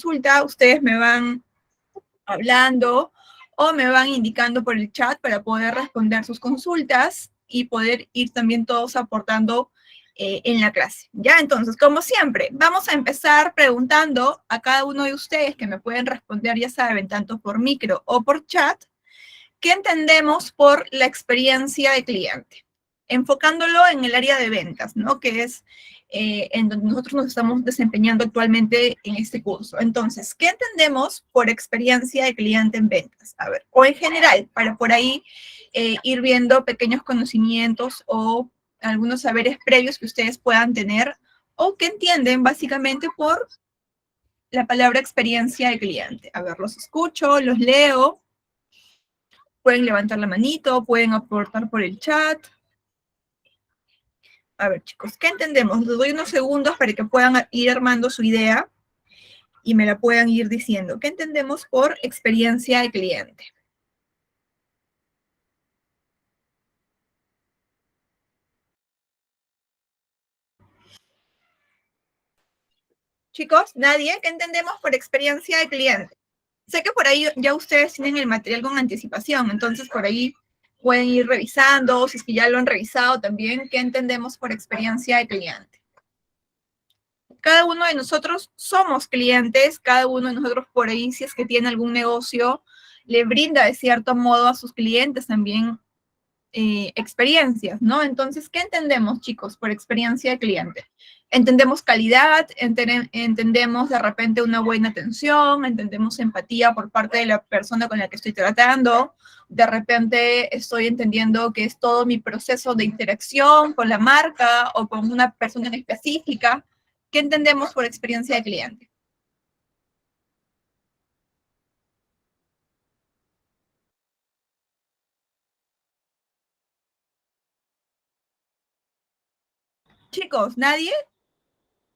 consulta, ustedes me van hablando o me van indicando por el chat para poder responder sus consultas y poder ir también todos aportando en la clase. Ya, entonces, como siempre, vamos a empezar preguntando a cada uno de ustedes que me pueden responder, ya saben, tanto por micro o por chat, ¿qué entendemos por la experiencia de cliente? Enfocándolo en el área de ventas, ¿no? Que es en donde nosotros nos estamos desempeñando actualmente en este curso. Entonces, ¿qué entendemos por experiencia de cliente en ventas? A ver, o en general, para por ahí ir viendo pequeños conocimientos o algunos saberes previos que ustedes puedan tener o que entienden básicamente por la palabra experiencia de cliente. A ver, los escucho, los leo. Pueden levantar la manito, pueden aportar por el chat. A ver, chicos, ¿qué entendemos? Les doy unos segundos para que puedan ir armando su idea y me la puedan ir diciendo. ¿Qué entendemos por experiencia de cliente? Chicos, ¿nadie? ¿Qué entendemos por experiencia de cliente? Sé que por ahí ya ustedes tienen el material con anticipación, entonces por ahí pueden ir revisando, si es que ya lo han revisado también, ¿qué entendemos por experiencia de cliente? Cada uno de nosotros somos clientes, cada uno de nosotros por ahí, si es que tiene algún negocio, le brinda de cierto modo a sus clientes también experiencias, ¿no? Entonces, ¿qué entendemos, chicos, por experiencia de cliente? Entendemos calidad, entendemos de repente una buena atención, entendemos empatía por parte de la persona con la que estoy tratando, de repente estoy entendiendo que es todo mi proceso de interacción con la marca o con una persona en específica. ¿Qué entendemos por experiencia de cliente? Chicos, ¿nadie?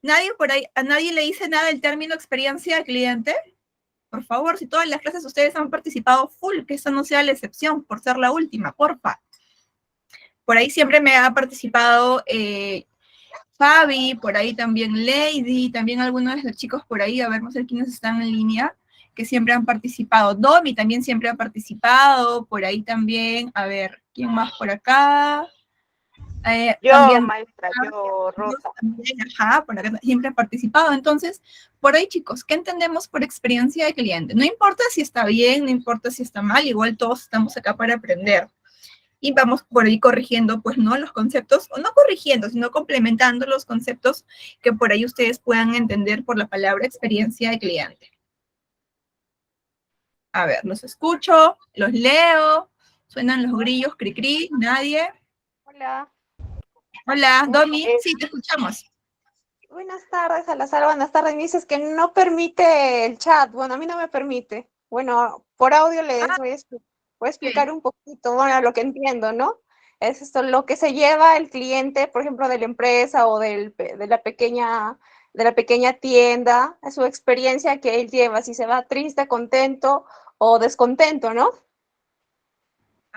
¿Nadie por ahí, a nadie le dice nada el término experiencia de cliente? Por favor, si todas las clases ustedes han participado full, que esa no sea la excepción por ser la última, porfa. Por ahí siempre me ha participado Fabi, por ahí también Lady, también algunos de los chicos por ahí, a ver, no sé quiénes están en línea, que siempre han participado. Domi también siempre ha participado, por ahí también, a ver, ¿quién más por acá? Yo, También, maestra, yo, Rosa. también, ajá, por acá siempre ha participado. Entonces, por ahí, chicos, ¿qué entendemos por experiencia de cliente? No importa si está bien, no importa si está mal, igual todos estamos acá para aprender. Y vamos por ahí corrigiendo, pues, ¿no? Los conceptos, o no corrigiendo, sino complementando los conceptos que por ahí ustedes puedan entender por la palabra experiencia de cliente. A ver, los escucho, los leo, suenan los grillos, cri cri, nadie. Hola. Hola, Bueno, Domi, sí, te escuchamos. buenas tardes, Salazar, buenas tardes. Me dices que no permite el chat. Bueno, a mí no me permite. Bueno, por audio les Ah, voy a explicar ok. un poquito, bueno, lo que entiendo, ¿no? Es esto, lo que se lleva el cliente, por ejemplo, de la empresa o de la pequeña tienda, es su experiencia que él lleva, si se va triste, contento o descontento, ¿no?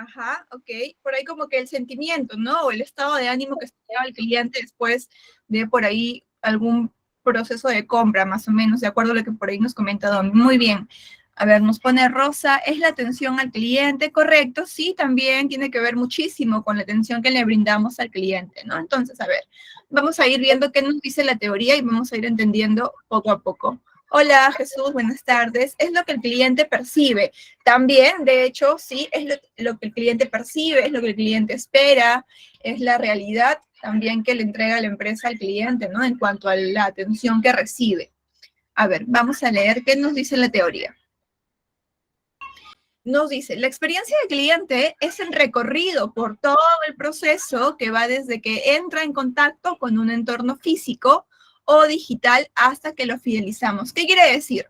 Ajá, ok. Por ahí como que el sentimiento, ¿no? O el estado de ánimo que se lleva el cliente después de por ahí algún proceso de compra, más o menos, de acuerdo a lo que por ahí nos comenta Don. Muy bien. A ver, nos pone Rosa, ¿es la atención al cliente correcto? Sí, también tiene que ver muchísimo con la atención que le brindamos al cliente, ¿no? Entonces, a ver, vamos a ir viendo qué nos dice la teoría y vamos a ir entendiendo poco a poco. Hola Jesús, buenas tardes. Es lo que el cliente percibe. También, de hecho, sí, es lo que el cliente percibe, es lo que el cliente espera, es la realidad también que le entrega la empresa al cliente, ¿no? En cuanto a la atención que recibe. A ver, vamos a leer qué nos dice la teoría. Nos dice, la experiencia del cliente es el recorrido por todo el proceso que va desde que entra en contacto con un entorno físico o digital hasta que lo fidelizamos. ¿Qué quiere decir?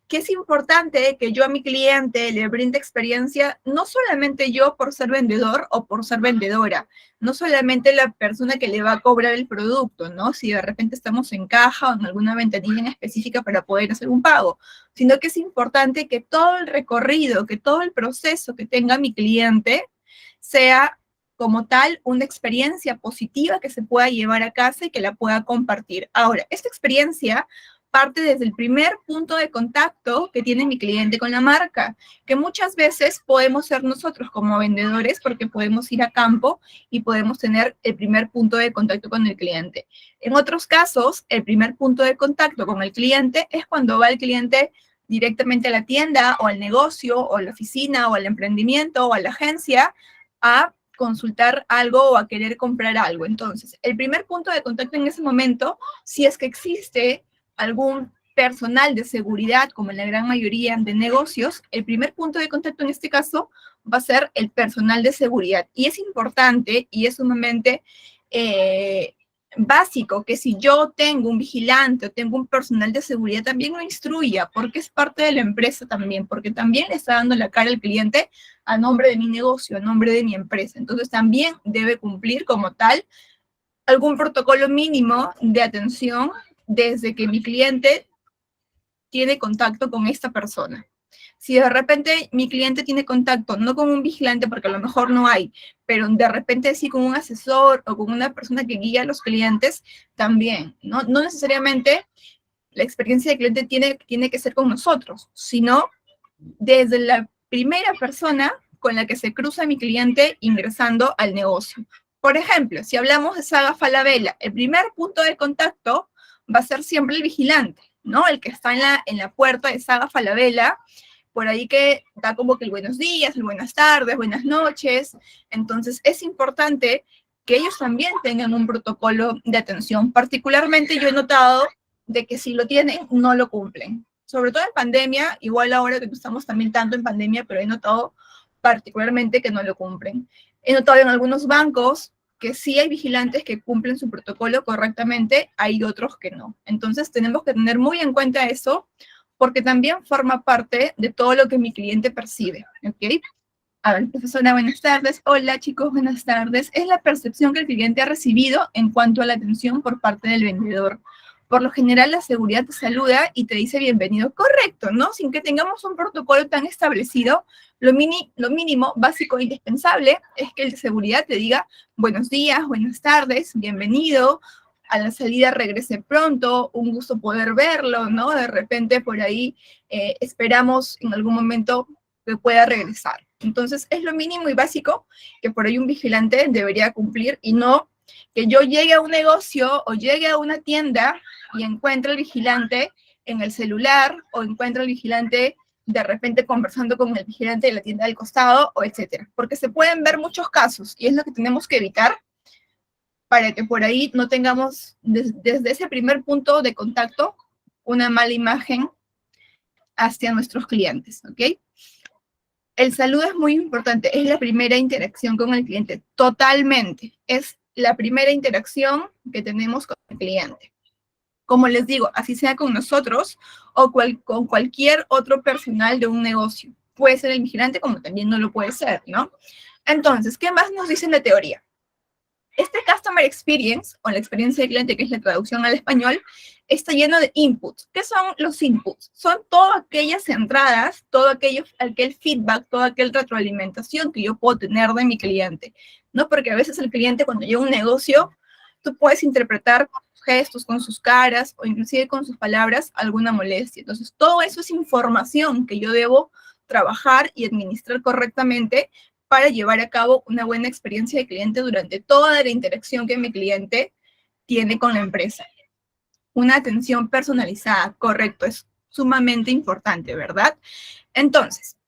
Que es importante que yo a mi cliente le brinde experiencia, no solamente yo por ser vendedor o por ser vendedora, no solamente la persona que le va a cobrar el producto, ¿no? Si de repente estamos en caja o en alguna ventanilla en específica para poder hacer un pago, sino que es importante que todo el recorrido, que todo el proceso que tenga mi cliente sea como tal una experiencia positiva que se pueda llevar a casa y que la pueda compartir. Ahora, esta experiencia parte desde el primer punto de contacto que tiene mi cliente con la marca, que muchas veces podemos ser nosotros como vendedores porque podemos ir a campo y podemos tener el primer punto de contacto con el cliente. En otros casos, el primer punto de contacto con el cliente es cuando va el cliente directamente a la tienda o al negocio o a la oficina o al emprendimiento o a la agencia a consultar algo o a querer comprar algo. Entonces, el primer punto de contacto en ese momento, si es que existe algún personal de seguridad, como en la gran mayoría de negocios, el primer punto de contacto en este caso va a ser el personal de seguridad. Y es importante y es sumamente básico que si yo tengo un vigilante o tengo un personal de seguridad, también lo instruya, porque es parte de la empresa también, porque también le está dando la cara al cliente a nombre de mi negocio, a nombre de mi empresa. Entonces también debe cumplir como tal algún protocolo mínimo de atención desde que mi cliente tiene contacto con esta persona. Si de repente mi cliente tiene contacto, no con un vigilante, porque a lo mejor no hay, pero de repente sí con un asesor o con una persona que guía a los clientes, también, ¿no? No necesariamente la experiencia del cliente tiene que ser con nosotros, sino desde la primera persona con la que se cruza mi cliente ingresando al negocio. Por ejemplo, si hablamos de Saga Falabella, el primer punto de contacto va a ser siempre el vigilante, ¿no? El que está en la puerta de Saga Falabella, por ahí que da como que el buenos días, el buenas tardes, buenas noches. Entonces, es importante que ellos también tengan un protocolo de atención. Particularmente yo he notado de que si lo tienen, no lo cumplen. Sobre todo en pandemia, igual ahora que no estamos también tanto en pandemia, pero he notado particularmente que no lo cumplen. He notado en algunos bancos que sí hay vigilantes que cumplen su protocolo correctamente, hay otros que no. Entonces tenemos que tener muy en cuenta eso, porque también forma parte de todo lo que mi cliente percibe, ¿ok? A ver, profesora, buenas tardes. Hola, chicos, buenas tardes. Es la percepción que el cliente ha recibido en cuanto a la atención por parte del vendedor. Por lo general, la seguridad te saluda y te dice bienvenido. Correcto, ¿no? Sin que tengamos un protocolo tan establecido, lo mínimo, básico e indispensable es que el de seguridad te diga buenos días, buenas tardes, bienvenido, a la salida regrese pronto, un gusto poder verlo, ¿no? De repente por ahí esperamos en algún momento que pueda regresar. Entonces, es lo mínimo y básico que por ahí un vigilante debería cumplir y no que yo llegue a un negocio o llegue a una tienda y encuentre al vigilante en el celular o encuentre al vigilante de repente conversando con el vigilante de la tienda del costado o etcétera. Porque se pueden ver muchos casos y es lo que tenemos que evitar para que por ahí no tengamos desde ese primer punto de contacto una mala imagen hacia nuestros clientes, ¿ok? El saludo es muy importante, es la primera interacción con el cliente, totalmente. Es la primera interacción que tenemos con el cliente. Como les digo, así sea con nosotros o con cualquier otro personal de un negocio. Puede ser el vigilante como también no lo puede ser, ¿no? Entonces, ¿qué más nos dice la teoría? Este Customer Experience, o la experiencia del cliente, que es la traducción al español, está lleno de inputs. ¿Qué son los inputs? Son todas aquellas entradas, aquel feedback, toda aquella retroalimentación que yo puedo tener de mi cliente, ¿no? Porque a veces el cliente cuando llega a un negocio, tú puedes interpretar con sus gestos, con sus caras, o inclusive con sus palabras, alguna molestia. Entonces, todo eso es información que yo debo trabajar y administrar correctamente para llevar a cabo una buena experiencia de cliente durante toda la interacción que mi cliente tiene con la empresa. Una atención personalizada, correcto, es sumamente importante, ¿verdad? Entonces,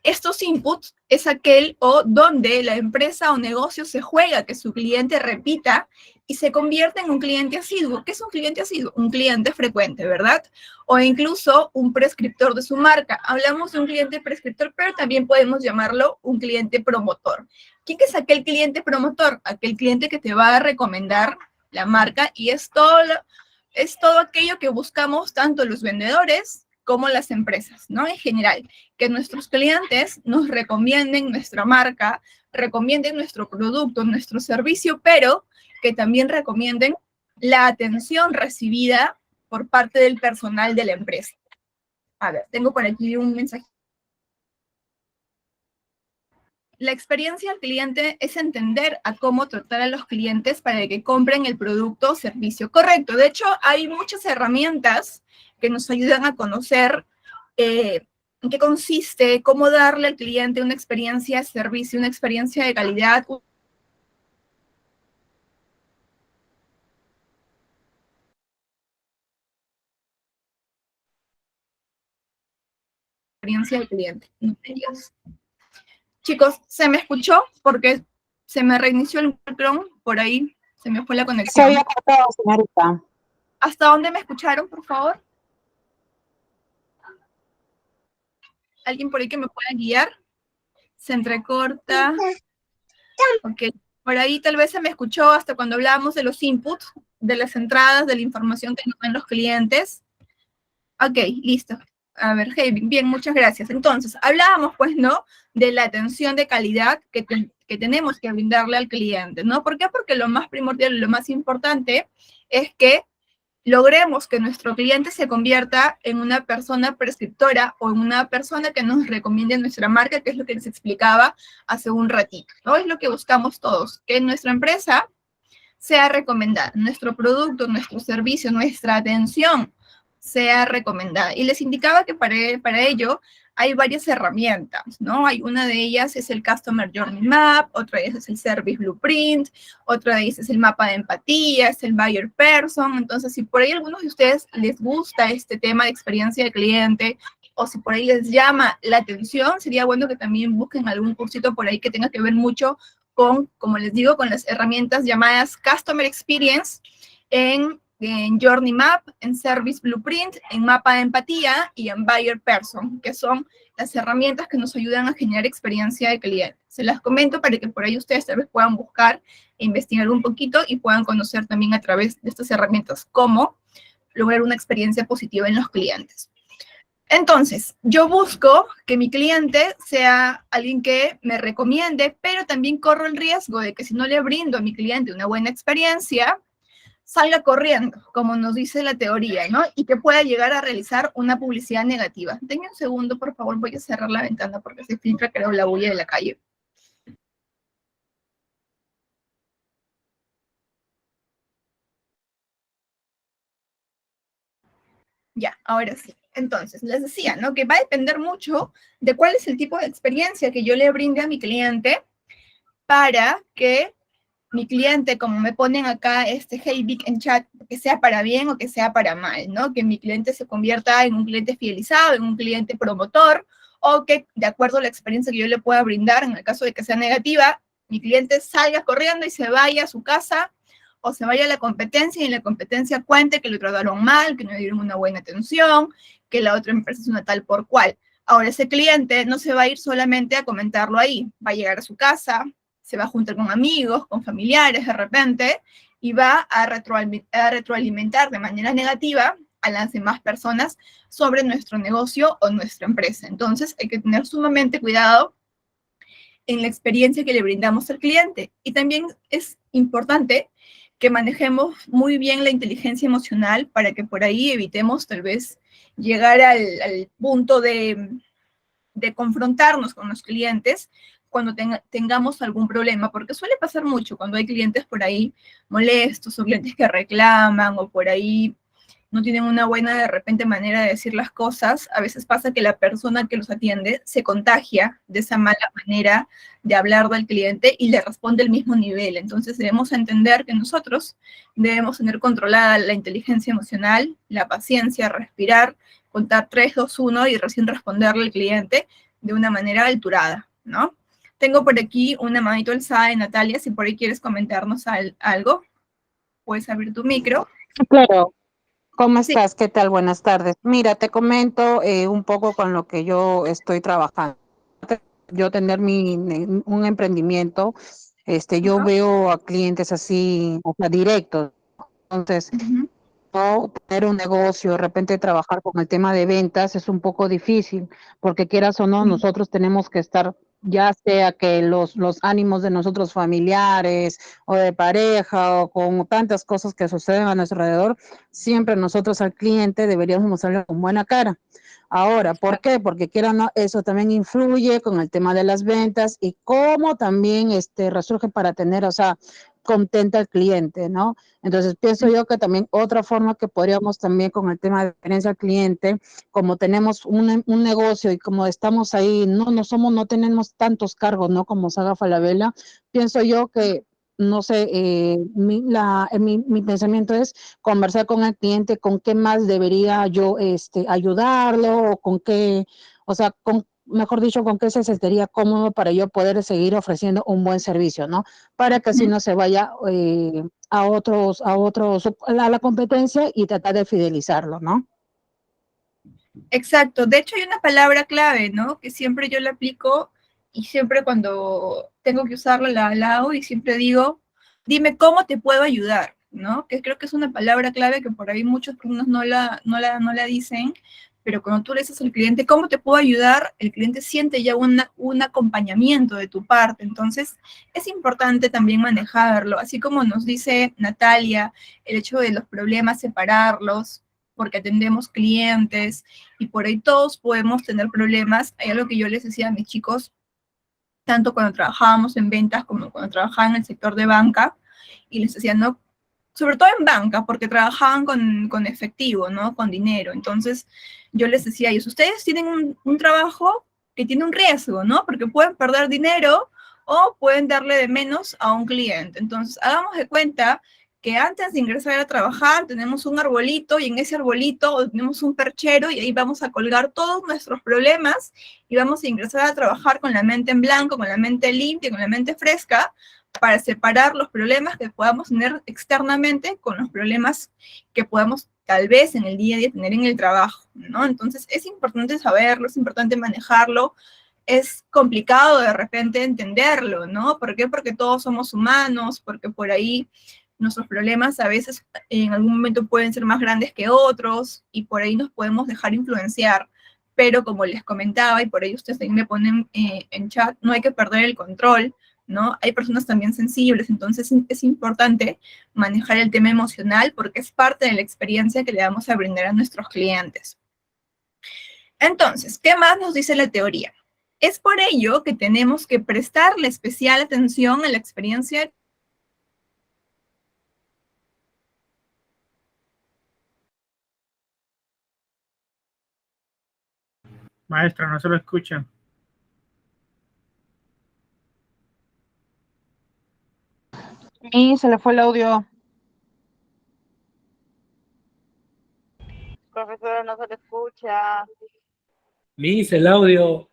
estos inputs es aquel o donde la empresa o negocio se juega que su cliente repita y se convierte en un cliente asiduo. ¿Qué es un cliente asiduo? Un cliente frecuente, ¿verdad? O incluso un prescriptor de su marca. Hablamos de un cliente prescriptor, pero también podemos llamarlo un cliente promotor. ¿Quién es aquel cliente promotor? Aquel cliente que te va a recomendar la marca y es todo aquello que buscamos tanto los vendedores como las empresas, ¿no? En general, que nuestros clientes nos recomienden nuestra marca, recomienden nuestro producto, nuestro servicio, pero que también recomienden la atención recibida por parte del personal de la empresa. A ver, tengo por aquí un mensaje. La experiencia al cliente es entender a cómo tratar a los clientes para que compren el producto o servicio correcto. De hecho, hay muchas herramientas que nos ayudan a conocer en qué consiste, cómo darle al cliente una experiencia de servicio, una experiencia de calidad, una experiencia del cliente. Chicos, ¿se me escuchó? Porque se me reinició el Chrome, por ahí se me fue la Se conexión. había cortado, señorita. ¿Hasta dónde me escucharon, por favor? ¿Alguien por ahí que me pueda guiar? Se entrecorta. Ok. Por ahí tal vez se me escuchó hasta cuando hablábamos de los inputs, de las entradas, de la información que nos dan los clientes. Ok, listo. A ver, hey, bien, muchas gracias. Entonces, hablábamos, pues, ¿no? De la atención de calidad que tenemos que brindarle al cliente, ¿no? ¿Por qué? Porque lo más primordial, lo más importante es que logremos que nuestro cliente se convierta en una persona prescriptora o en una persona que nos recomiende nuestra marca, que es lo que les explicaba hace un ratito, ¿no? Es lo que buscamos todos, que nuestra empresa sea recomendada, nuestro producto, nuestro servicio, nuestra atención sea recomendada. Y les indicaba que para ello hay varias herramientas, ¿no? Hay una de ellas es el Customer Journey Map, otra de ellas es el Service Blueprint, otra de ellas es el mapa de empatía, es el Buyer Person. Entonces, si por ahí a algunos de ustedes les gusta este tema de experiencia de cliente, o si por ahí les llama la atención, sería bueno que también busquen algún cursito por ahí que tenga que ver mucho con, como les digo, con las herramientas llamadas Customer Experience en Journey Map, en Service Blueprint, en Mapa de Empatía y en Buyer Person, que son las herramientas que nos ayudan a generar experiencia de cliente. Se las comento para que por ahí ustedes tal vez puedan buscar e investigar un poquito y puedan conocer también a través de estas herramientas cómo lograr una experiencia positiva en los clientes. Entonces, yo busco que mi cliente sea alguien que me recomiende, pero también corro el riesgo de que si no le brindo a mi cliente una buena experiencia, salga corriendo, como nos dice la teoría, ¿no? Y que pueda llegar a realizar una publicidad negativa. Denme un segundo, por favor, voy a cerrar la ventana porque se filtra, creo, la bulla de la calle. Ya, ahora sí. Entonces, les decía, ¿no? Que va a depender mucho de cuál es el tipo de experiencia que yo le brinde a mi cliente para que mi cliente, como me ponen acá este Hey Vic en chat, que sea para bien o que sea para mal, ¿no? Que mi cliente se convierta en un cliente fidelizado, en un cliente promotor, o que de acuerdo a la experiencia que yo le pueda brindar, en el caso de que sea negativa, mi cliente salga corriendo y se vaya a su casa o se vaya a la competencia y en la competencia cuente que lo trataron mal, que no le dieron una buena atención, que la otra empresa es una tal por cual. Ahora, ese cliente no se va a ir solamente a comentarlo ahí, va a llegar a su casa, se va a juntar con amigos, con familiares de repente, y va a retroalimentar de manera negativa a las demás personas sobre nuestro negocio o nuestra empresa. Entonces, hay que tener sumamente cuidado en la experiencia que le brindamos al cliente. Y también es importante que manejemos muy bien la inteligencia emocional para que por ahí evitemos tal vez llegar al punto de confrontarnos con los clientes cuando tengamos algún problema, porque suele pasar mucho cuando hay clientes por ahí molestos o clientes que reclaman o por ahí no tienen una buena de repente manera de decir las cosas, a veces pasa que la persona que los atiende se contagia de esa mala manera de hablar del cliente y le responde al mismo nivel. Entonces debemos entender que nosotros debemos tener controlada la inteligencia emocional, la paciencia, respirar, contar 3, 2, 1 y recién responderle al cliente de una manera alturada, ¿no? Tengo por aquí una manito alzada de Natalia, si por ahí quieres comentarnos algo, puedes abrir tu micro. Claro. ¿Cómo Sí. estás? ¿Qué tal? Buenas tardes. Mira, te comento un poco con lo que yo estoy trabajando. Yo tener un emprendimiento, yo Ajá. veo a clientes así, o sea, directos. Entonces, Uh-huh. no tener un negocio, de repente trabajar con el tema de ventas es un poco difícil, porque quieras o no, Sí. nosotros tenemos que estar, ya sea que los ánimos de nosotros familiares o de pareja o con tantas cosas que suceden a nuestro alrededor, siempre nosotros al cliente deberíamos mostrarle con buena cara, Ahora, ¿por qué? Porque quiero no, eso también influye con el tema de las ventas y cómo también resurge para tener, o sea, contenta al cliente, ¿no? Entonces, pienso yo que también otra forma que podríamos también con el tema de experiencia al cliente, como tenemos un negocio y como estamos ahí, no tenemos tantos cargos, ¿no? Como Saga Falabella, pienso yo que no sé, mi pensamiento es conversar con el cliente, con qué más debería yo ayudarlo, o con qué, o sea, mejor dicho, con qué se sentiría cómodo para yo poder seguir ofreciendo un buen servicio, ¿no? Para que así no se vaya a la competencia y tratar de fidelizarlo, ¿no? Exacto. De hecho, hay una palabra clave, ¿no? Que siempre yo la aplico y siempre cuando tengo que usarla la hago y siempre digo, dime cómo te puedo ayudar, ¿no? Que creo que es una palabra clave que por ahí muchos alumnos no la dicen, pero cuando tú le dices al cliente, ¿cómo te puedo ayudar? El cliente siente ya un acompañamiento de tu parte. Entonces, es importante también manejarlo, así como nos dice Natalia, el hecho de los problemas, separarlos, porque atendemos clientes y por ahí todos podemos tener problemas. Hay algo que yo les decía a mis chicos, tanto cuando trabajábamos en ventas como cuando trabajaban en el sector de banca, y les decía, no, sobre todo en banca, porque trabajaban con efectivo, ¿no? Con dinero. Entonces, yo les decía a ellos, ustedes tienen un trabajo que tiene un riesgo, ¿no? Porque pueden perder dinero o pueden darle de menos a un cliente. Entonces, hagamos de cuenta que antes de ingresar a trabajar tenemos un arbolito y en ese arbolito tenemos un perchero y ahí vamos a colgar todos nuestros problemas y vamos a ingresar a trabajar con la mente en blanco, con la mente limpia, con la mente fresca, para separar los problemas que podamos tener externamente con los problemas que podamos tal vez en el día a día tener en el trabajo, ¿no? Entonces es importante saberlo, es importante manejarlo, es complicado de repente entenderlo, ¿no? ¿Por qué? Porque todos somos humanos, porque por ahí nuestros problemas a veces en algún momento pueden ser más grandes que otros y por ahí nos podemos dejar influenciar. Pero como les comentaba, y por ahí ustedes también me ponen en chat, no hay que perder el control, ¿no? Hay personas también sensibles, entonces es importante manejar el tema emocional porque es parte de la experiencia que le vamos a brindar a nuestros clientes. Entonces, ¿qué más nos dice la teoría? Es por ello que tenemos que prestarle especial atención a la experiencia. Maestra, no se lo escucha. Y se le fue el audio. Profesora, no se le escucha. Miss, el audio.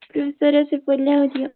Profesora, se fue el audio.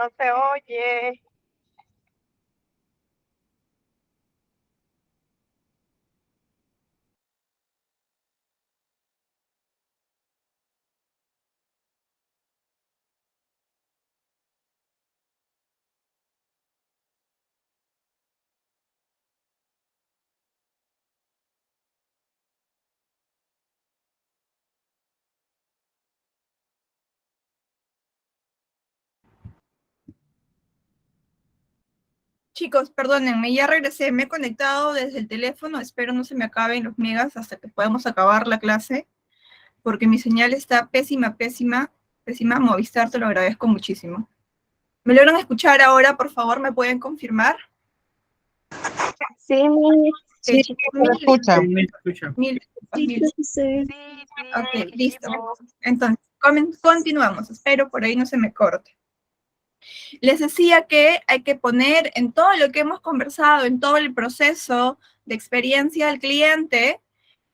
No se oye. Chicos, perdónenme, ya regresé, me he conectado desde el teléfono, espero no se me acaben los megas hasta que podamos acabar la clase, porque mi señal está pésima, pésima, pésima. Movistar, te lo agradezco muchísimo. ¿Me logran escuchar ahora, por favor? ¿Me pueden confirmar? Sí, Miss. Sí, chicos, se lo escucha. Sí, me escucha. mil disculpas, Sí, mil profesor. Ok, listo. Entonces, continuamos. Espero por ahí no se me corte. Les decía que hay que poner en todo lo que hemos conversado, en todo el proceso de experiencia del cliente,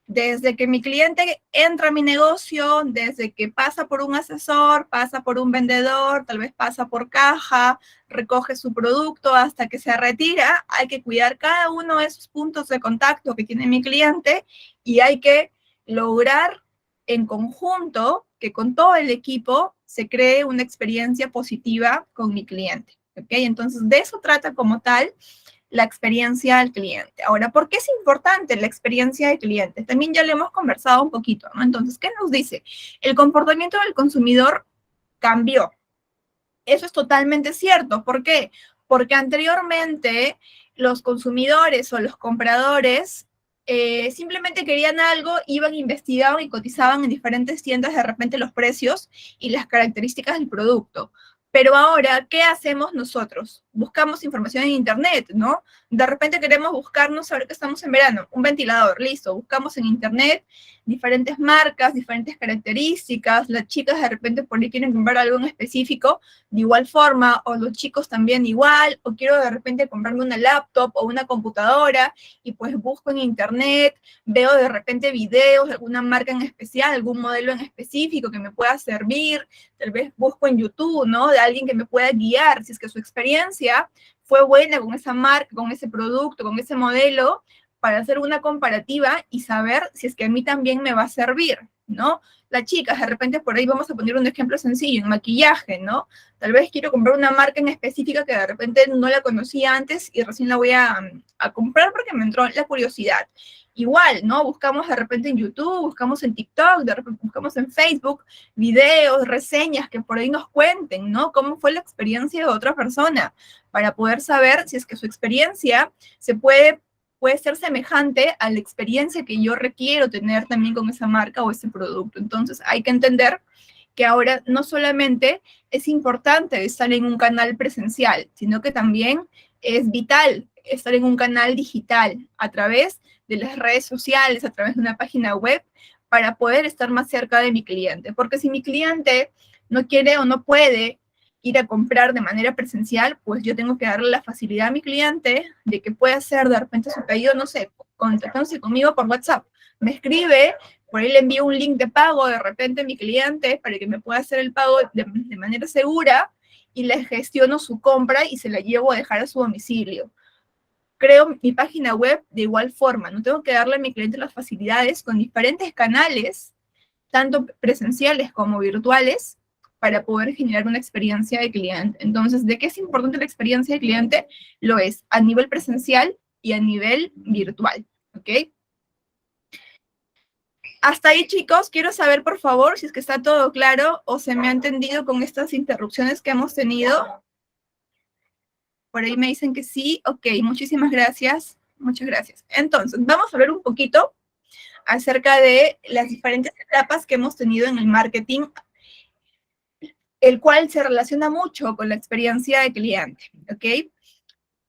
desde que mi cliente entra a mi negocio, desde que pasa por un asesor, pasa por un vendedor, tal vez pasa por caja, recoge su producto hasta que se retira, hay que cuidar cada uno de esos puntos de contacto que tiene mi cliente y hay que lograr en conjunto que con todo el equipo se cree una experiencia positiva con mi cliente. ¿Ok? Entonces, de eso trata como tal la experiencia del cliente. Ahora, ¿por qué es importante la experiencia del cliente? También ya lo hemos conversado un poquito, ¿no? Entonces, ¿qué nos dice? El comportamiento del consumidor cambió. Eso es totalmente cierto. ¿Por qué? Porque anteriormente los consumidores o los compradores simplemente querían algo, iban, investigaban y cotizaban en diferentes tiendas de repente los precios y las características del producto. Pero ahora, ¿qué hacemos nosotros? Buscamos información en internet, ¿no? De repente queremos buscarnos, ahora que estamos en verano, un ventilador, listo. Buscamos en internet diferentes marcas, diferentes características. Las chicas de repente por ahí quieren comprar algo en específico de igual forma, o los chicos también igual, o quiero de repente comprarme una laptop o una computadora, y pues busco en internet, veo de repente videos de alguna marca en especial, algún modelo en específico que me pueda servir, tal vez busco en YouTube, ¿no? De alguien que me pueda guiar, si es que su experiencia fue buena con esa marca, con ese producto, con ese modelo, para hacer una comparativa y saber si es que a mí también me va a servir, ¿no? Las chicas, de repente por ahí vamos a poner un ejemplo sencillo, en maquillaje, ¿no? Tal vez quiero comprar una marca en específica que de repente no la conocía antes y recién la voy a comprar porque me entró la curiosidad. Igual, ¿no? Buscamos de repente en YouTube, buscamos en TikTok, de repente buscamos en Facebook, videos, reseñas que por ahí nos cuenten, ¿no? Cómo fue la experiencia de otra persona, para poder saber si es que su experiencia puede ser semejante a la experiencia que yo requiero tener también con esa marca o ese producto. Entonces hay que entender que ahora no solamente es importante estar en un canal presencial, sino que también es vital estar en un canal digital a través de las redes sociales, a través de una página web, para poder estar más cerca de mi cliente. Porque si mi cliente no quiere o no puede ir a comprar de manera presencial, pues yo tengo que darle la facilidad a mi cliente de que pueda hacer de repente su pedido, no sé, contactándose conmigo por WhatsApp. Me escribe, por ahí le envío un link de pago de repente a mi cliente para que me pueda hacer el pago de manera segura y le gestiono su compra y se la llevo a dejar a su domicilio. Creo mi página web de igual forma, no tengo que darle a mi cliente las facilidades con diferentes canales, tanto presenciales como virtuales, para poder generar una experiencia de cliente. Entonces, ¿de qué es importante la experiencia de cliente? Lo es a nivel presencial y a nivel virtual, ¿ok? Hasta ahí, chicos, quiero saber, por favor, si es que está todo claro o se me ha entendido con estas interrupciones que hemos tenido. Por ahí me dicen que sí. Ok, muchísimas gracias. Muchas gracias. Entonces, vamos a ver un poquito acerca de las diferentes etapas que hemos tenido en el marketing, el cual se relaciona mucho con la experiencia de cliente, ¿ok?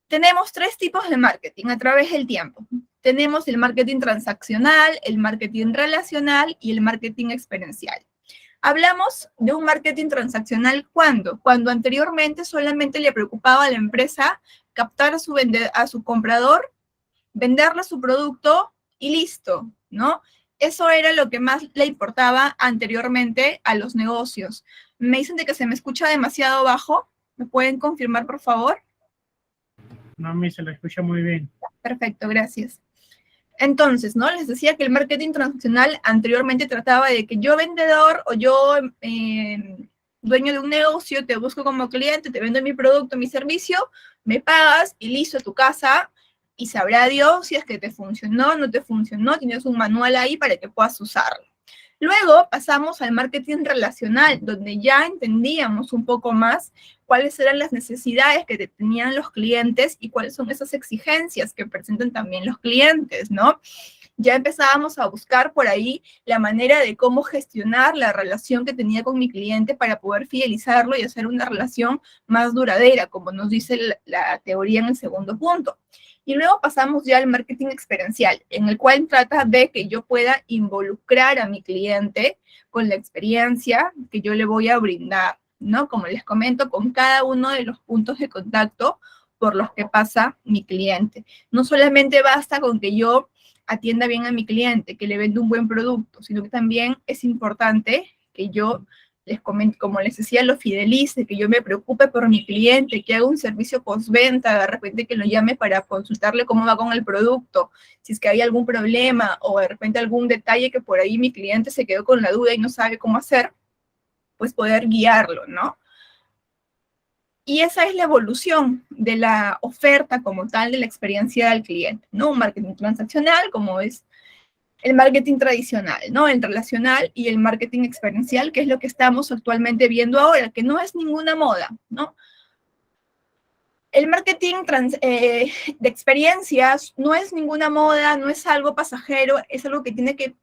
Tenemos tres tipos de marketing a través del tiempo. Tenemos el marketing transaccional, el marketing relacional y el marketing experiencial. Hablamos de un marketing transaccional ¿cuándo? Cuando anteriormente solamente le preocupaba a la empresa captar a su comprador, venderle su producto y listo, ¿no? Eso era lo que más le importaba anteriormente a los negocios. Me dicen de que se me escucha demasiado bajo. ¿Me pueden confirmar, por favor? No, me se la escucha muy bien. Perfecto, gracias. Entonces, ¿no? Les decía que el marketing transaccional anteriormente trataba de que yo vendedor o yo dueño de un negocio, te busco como cliente, te vendo mi producto, mi servicio, me pagas y listo, a tu casa, y sabrá Dios si es que te funcionó, no te funcionó, tienes un manual ahí para que puedas usarlo. Luego pasamos al marketing relacional, donde ya entendíamos un poco más cuáles eran las necesidades que tenían los clientes y cuáles son esas exigencias que presentan también los clientes, ¿no? Ya empezábamos a buscar por ahí la manera de cómo gestionar la relación que tenía con mi cliente para poder fidelizarlo y hacer una relación más duradera, como nos dice la teoría en el segundo punto. Y luego pasamos ya al marketing experiencial, en el cual trata de que yo pueda involucrar a mi cliente con la experiencia que yo le voy a brindar, ¿no? Como les comento, con cada uno de los puntos de contacto por los que pasa mi cliente. No solamente basta con que yo atienda bien a mi cliente, que le venda un buen producto, sino que también es importante que yo les comento, como les decía, lo fidelice, que yo me preocupe por mi cliente, que haga un servicio postventa, de repente que lo llame para consultarle cómo va con el producto, si es que hay algún problema o de repente algún detalle que por ahí mi cliente se quedó con la duda y no sabe cómo hacer, pues poder guiarlo, ¿no? Y esa es la evolución de la oferta como tal de la experiencia del cliente, ¿no? Un marketing transaccional, como es el marketing tradicional, ¿no? El relacional y el marketing experiencial, que es lo que estamos actualmente viendo ahora, que no es ninguna moda, ¿no? El marketing de experiencias no es ninguna moda, no es algo pasajero, es algo que tiene que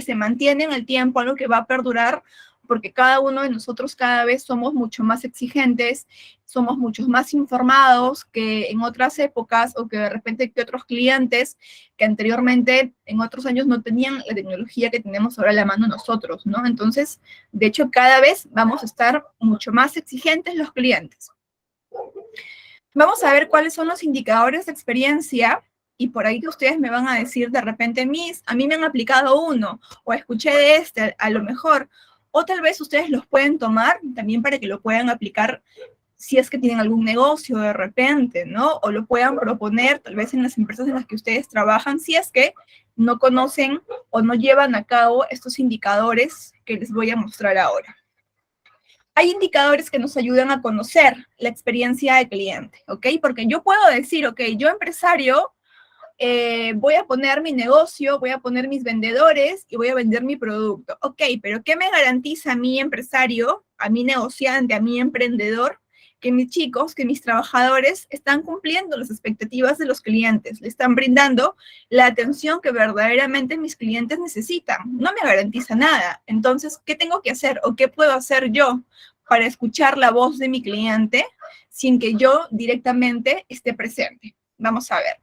se mantiene en el tiempo, algo que va a perdurar, porque cada uno de nosotros cada vez somos mucho más exigentes, somos mucho más informados que en otras épocas o que de repente que otros clientes que anteriormente en otros años no tenían la tecnología que tenemos ahora a la mano nosotros, ¿no? Entonces, de hecho, cada vez vamos a estar mucho más exigentes los clientes. Vamos a ver cuáles son los indicadores de experiencia y por ahí que ustedes me van a decir de repente, a mí me han aplicado uno, o escuché de este, a lo mejor, o tal vez ustedes los pueden tomar también para que lo puedan aplicar si es que tienen algún negocio de repente, ¿no? O lo puedan proponer tal vez en las empresas en las que ustedes trabajan, si es que no conocen o no llevan a cabo estos indicadores que les voy a mostrar ahora. Hay indicadores que nos ayudan a conocer la experiencia del cliente, ¿ok? Porque yo puedo decir, ok, yo empresario, voy a poner mi negocio, voy a poner mis vendedores y voy a vender mi producto. Ok, pero ¿qué me garantiza a mi empresario, a mi negociante, a mi emprendedor? Que mis chicos, que mis trabajadores están cumpliendo las expectativas de los clientes, le están brindando la atención que verdaderamente mis clientes necesitan. No me garantiza nada. Entonces, ¿qué tengo que hacer o qué puedo hacer yo para escuchar la voz de mi cliente sin que yo directamente esté presente? Vamos a ver.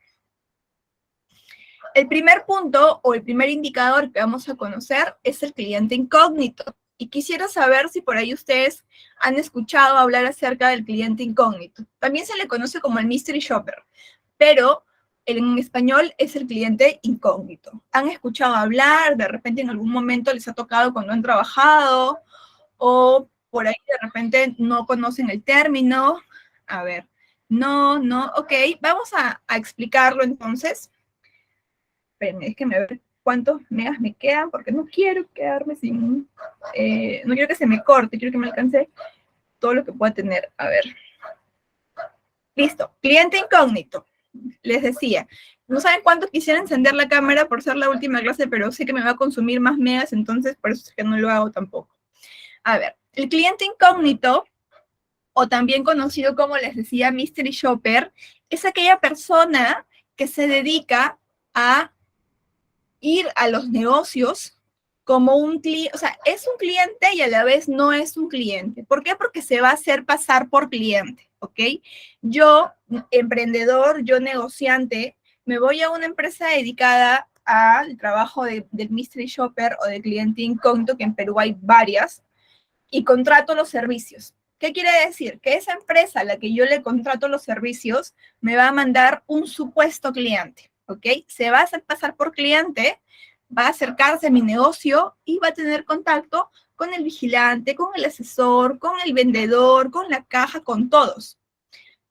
El primer punto o el primer indicador que vamos a conocer es el cliente incógnito. Y quisiera saber si por ahí ustedes han escuchado hablar acerca del cliente incógnito. También se le conoce como el mystery shopper, pero en español es el cliente incógnito. ¿Han escuchado hablar? De repente en algún momento les ha tocado cuando han trabajado o por ahí de repente no conocen el término. A ver, no, ok, vamos a explicarlo entonces. Espérenme, déjenme ver cuántos megas me quedan, porque no quiero quedarme sin, no quiero que se me corte, quiero que me alcance todo lo que pueda tener. A ver. Listo, cliente incógnito. Les decía, no saben cuánto quisiera encender la cámara por ser la última clase, pero sé que me va a consumir más megas, entonces por eso es que no lo hago tampoco. A ver, el cliente incógnito, o también conocido como les decía mystery shopper, es aquella persona que se dedica a ir a los negocios como un cliente, o sea, es un cliente y a la vez no es un cliente. ¿Por qué? Porque se va a hacer pasar por cliente, ¿ok? Yo, emprendedor, yo negociante, me voy a una empresa dedicada al trabajo del mystery shopper o del cliente incógnito, que en Perú hay varias, y contrato los servicios. ¿Qué quiere decir? Que esa empresa a la que yo le contrato los servicios me va a mandar un supuesto cliente, ¿ok? Se va a hacer pasar por cliente, va a acercarse a mi negocio y va a tener contacto con el vigilante, con el asesor, con el vendedor, con la caja, con todos.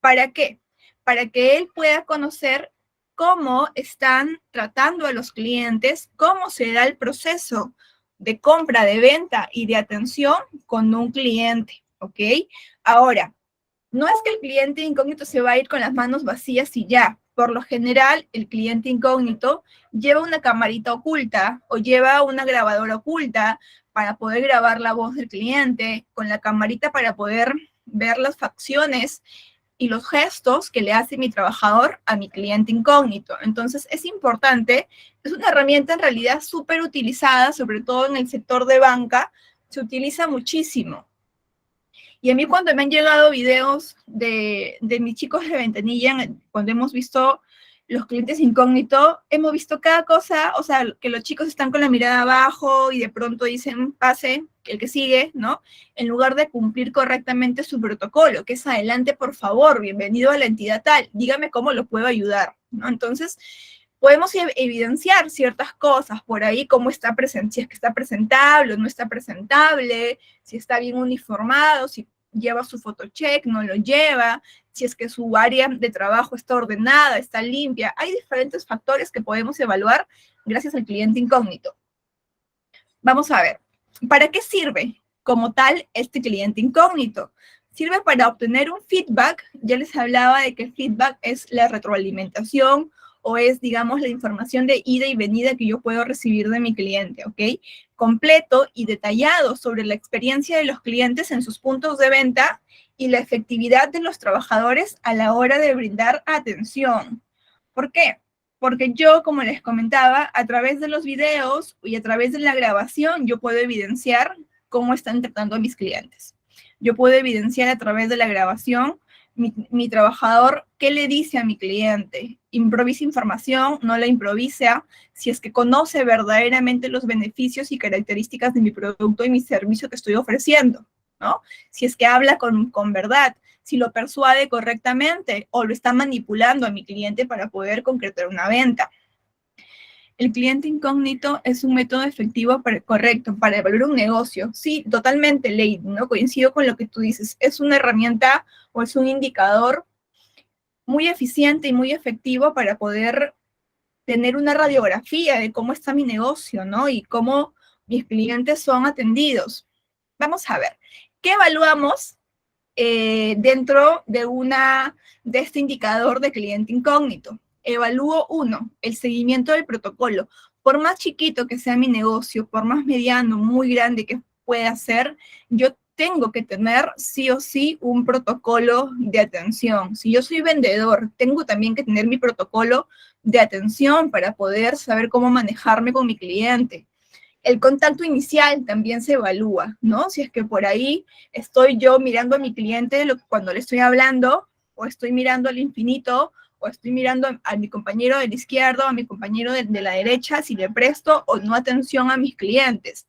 ¿Para qué? Para que él pueda conocer cómo están tratando a los clientes, cómo se da el proceso de compra, de venta y de atención con un cliente, ¿ok? Ahora, no es que el cliente incógnito se va a ir con las manos vacías y ya, Por lo general, el cliente incógnito lleva una camarita oculta o lleva una grabadora oculta para poder grabar la voz del cliente, con la camarita para poder ver las facciones y los gestos que le hace mi trabajador a mi cliente incógnito. Entonces, es importante, es una herramienta en realidad súper utilizada, sobre todo en el sector de banca, se utiliza muchísimo. Y a mí cuando me han llegado videos de mis chicos de ventanilla, cuando hemos visto los clientes incógnitos, hemos visto cada cosa, o sea, que los chicos están con la mirada abajo y de pronto dicen, pase, el que sigue, ¿no? En lugar de cumplir correctamente su protocolo, que es adelante, por favor, bienvenido a la entidad tal, dígame cómo lo puedo ayudar, ¿no? Entonces, podemos evidenciar ciertas cosas por ahí, cómo está presente, si es que está presentable o no está presentable, si está bien uniformado, si lleva su photocheck, no lo lleva, si es que su área de trabajo está ordenada, está limpia. Hay diferentes factores que podemos evaluar gracias al cliente incógnito. Vamos a ver, ¿para qué sirve como tal este cliente incógnito? Sirve para obtener un feedback. Ya les hablaba de que el feedback es la retroalimentación o es, digamos, la información de ida y venida que yo puedo recibir de mi cliente, ¿ok? Completo y detallado sobre la experiencia de los clientes en sus puntos de venta y la efectividad de los trabajadores a la hora de brindar atención. ¿Por qué? Porque yo, como les comentaba, a través de los videos y a través de la grabación, yo puedo evidenciar cómo están tratando a mis clientes. Yo puedo evidenciar a través de la grabación mi trabajador qué le dice a mi cliente. Improvisa información, no la improvisa, si es que conoce verdaderamente los beneficios y características de mi producto y mi servicio que estoy ofreciendo, ¿no? Si es que habla con verdad, si lo persuade correctamente o lo está manipulando a mi cliente para poder concretar una venta. El cliente incógnito es un método efectivo correcto para evaluar un negocio. Sí, totalmente, Lady, ¿no? Coincido con lo que tú dices. Es una herramienta o es un indicador muy eficiente y muy efectivo para poder tener una radiografía de cómo está mi negocio, ¿no? Y cómo mis clientes son atendidos. Vamos a ver, ¿qué evaluamos dentro de este indicador de cliente incógnito? Evalúo 1, el seguimiento del protocolo. Por más chiquito que sea mi negocio, por más mediano, muy grande que pueda ser, yo tengo que tener sí o sí un protocolo de atención. Si yo soy vendedor, tengo también que tener mi protocolo de atención para poder saber cómo manejarme con mi cliente. El contacto inicial también se evalúa, ¿no? Si es que por ahí estoy yo mirando a mi cliente cuando le estoy hablando, o estoy mirando al infinito, o estoy mirando a mi compañero de la izquierda, o a mi compañero de la derecha, si le presto o no atención a mis clientes.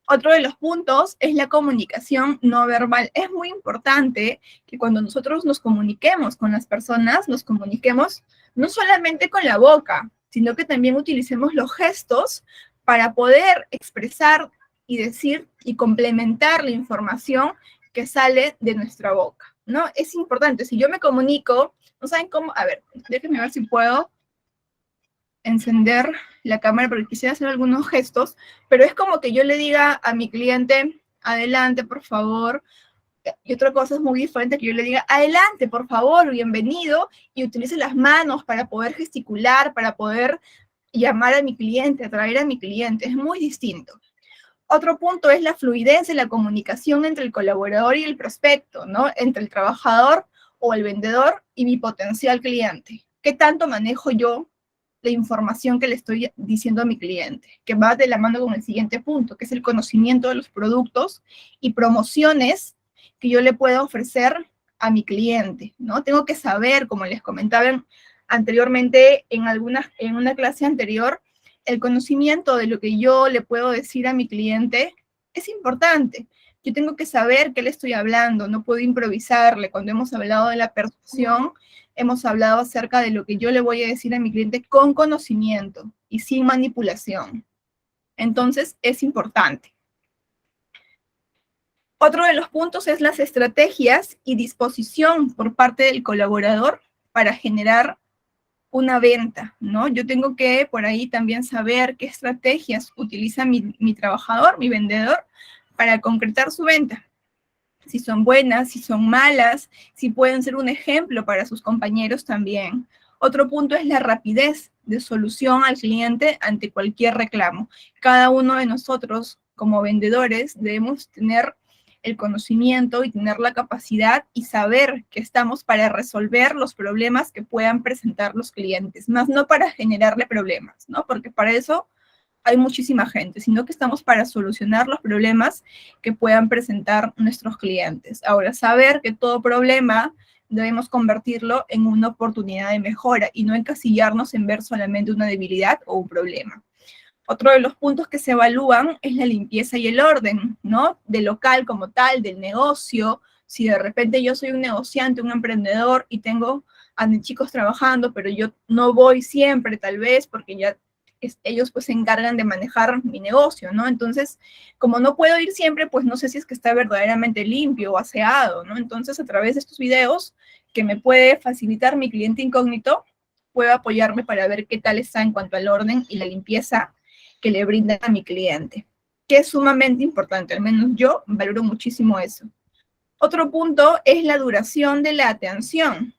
Otro de los puntos es la comunicación no verbal. Es muy importante que cuando nosotros nos comuniquemos con las personas, nos comuniquemos no solamente con la boca, sino que también utilicemos los gestos para poder expresar y decir y complementar la información que sale de nuestra boca, ¿no? Es importante, si yo me comunico, no saben cómo, a ver, déjenme ver si puedo encender la cámara porque quisiera hacer algunos gestos, pero es como que yo le diga a mi cliente, adelante, por favor, y otra cosa es muy diferente que yo le diga, adelante, por favor, bienvenido, y utilice las manos para poder gesticular, para poder llamar a mi cliente, atraer a mi cliente, es muy distinto. Otro punto es la fluidez de la comunicación entre el colaborador y el prospecto, ¿no? Entre el trabajador o el vendedor y mi potencial cliente. ¿Qué tanto manejo yo la información que le estoy diciendo a mi cliente? Que va de la mano con el siguiente punto, que es el conocimiento de los productos y promociones que yo le puedo ofrecer a mi cliente, ¿no? Tengo que saber, como les comentaba anteriormente en una clase anterior, el conocimiento de lo que yo le puedo decir a mi cliente es importante. Yo tengo que saber qué le estoy hablando, no puedo improvisarle. Cuando hemos hablado de la persuasión, hemos hablado acerca de lo que yo le voy a decir a mi cliente con conocimiento y sin manipulación. Entonces, es importante. Otro de los puntos es las estrategias y disposición por parte del colaborador para generar una venta, ¿no? Yo tengo que por ahí también saber qué estrategias utiliza mi trabajador, mi vendedor, para concretar su venta. Si son buenas, si son malas, si pueden ser un ejemplo para sus compañeros también. Otro punto es la rapidez de solución al cliente ante cualquier reclamo. Cada uno de nosotros, como vendedores, debemos tener el conocimiento y tener la capacidad y saber que estamos para resolver los problemas que puedan presentar los clientes, más no para generarle problemas, ¿no? Porque para eso hay muchísima gente, sino que estamos para solucionar los problemas que puedan presentar nuestros clientes. Ahora, saber que todo problema debemos convertirlo en una oportunidad de mejora y no encasillarnos en ver solamente una debilidad o un problema. Otro de los puntos que se evalúan es la limpieza y el orden, ¿no? Del local como tal, del negocio. Si de repente yo soy un negociante, un emprendedor y tengo a mis chicos trabajando, pero yo no voy siempre tal vez porque ya ellos pues se encargan de manejar mi negocio, ¿no? Entonces, como no puedo ir siempre, pues no sé si es que está verdaderamente limpio o aseado, ¿no? Entonces, a través de estos videos que me puede facilitar mi cliente incógnito, puedo apoyarme para ver qué tal está en cuanto al orden y la limpieza que le brinda a mi cliente, que es sumamente importante, al menos yo valoro muchísimo eso. Otro punto es la duración de la atención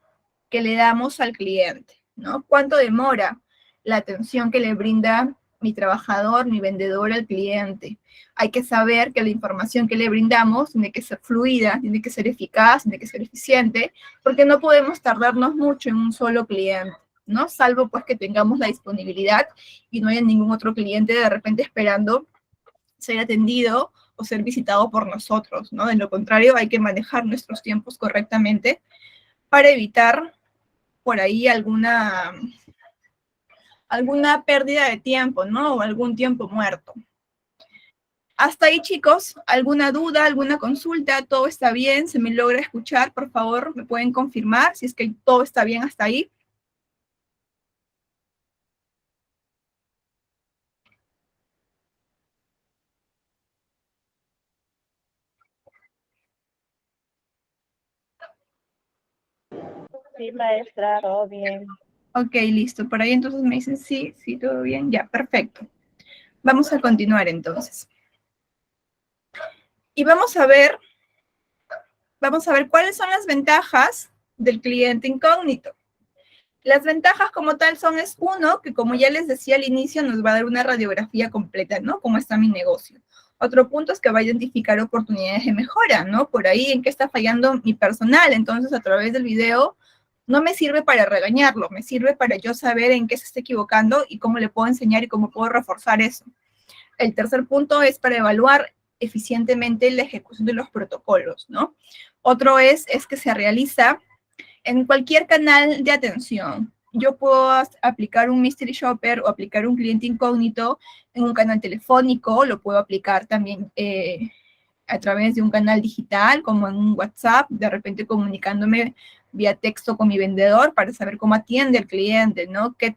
que le damos al cliente, ¿no? ¿Cuánto demora la atención que le brinda mi trabajador, mi vendedor al cliente? Hay que saber que la información que le brindamos tiene que ser fluida, tiene que ser eficaz, tiene que ser eficiente, porque no podemos tardarnos mucho en un solo cliente, ¿no? Salvo pues que tengamos la disponibilidad y no haya ningún otro cliente de repente esperando ser atendido o ser visitado por nosotros, ¿no? De lo contrario, hay que manejar nuestros tiempos correctamente para evitar por ahí alguna pérdida de tiempo, ¿no? O algún tiempo muerto. Hasta ahí, chicos, ¿alguna duda, alguna consulta? ¿Todo está bien? ¿Se me logra escuchar? Por favor, ¿me pueden confirmar si es que todo está bien hasta ahí? Sí, maestra, todo bien. Ok, listo. Por ahí entonces me dicen sí, sí, todo bien. Ya, perfecto. Vamos a continuar entonces. Y vamos a ver cuáles son las ventajas del cliente incógnito. Las ventajas como tal es uno, que como ya les decía al inicio, nos va a dar una radiografía completa, ¿no? Cómo está mi negocio. Otro punto es que va a identificar oportunidades de mejora, ¿no? Por ahí en qué está fallando mi personal. Entonces, a través del video, no me sirve para regañarlo, me sirve para yo saber en qué se está equivocando y cómo le puedo enseñar y cómo puedo reforzar eso. El tercer punto es para evaluar eficientemente la ejecución de los protocolos, ¿no? Otro es que se realiza en cualquier canal de atención. Yo puedo aplicar un mystery shopper o aplicar un cliente incógnito en un canal telefónico, lo puedo aplicar también a través de un canal digital, como en un WhatsApp, de repente comunicándome vía texto con mi vendedor para saber cómo atiende al cliente, ¿no? Qué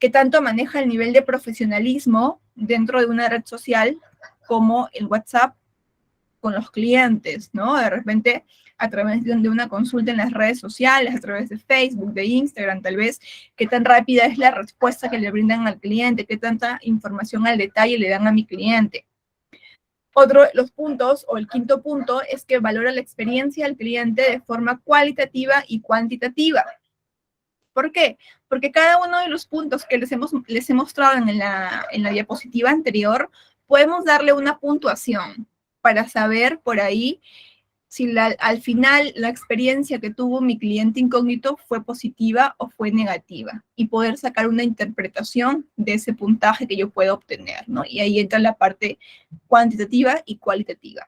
tanto maneja el nivel de profesionalismo dentro de una red social como el WhatsApp con los clientes, ¿no? De repente, a través de una consulta en las redes sociales, a través de Facebook, de Instagram, tal vez, qué tan rápida es la respuesta que le brindan al cliente, qué tanta información al detalle le dan a mi cliente. Otro de los puntos, o el quinto punto, es que valora la experiencia del cliente de forma cualitativa y cuantitativa. ¿Por qué? Porque cada uno de los puntos que les he mostrado en la diapositiva anterior, podemos darle una puntuación para saber por ahí si al final la experiencia que tuvo mi cliente incógnito fue positiva o fue negativa y poder sacar una interpretación de ese puntaje que yo puedo obtener, ¿no? Y ahí entra la parte cuantitativa y cualitativa.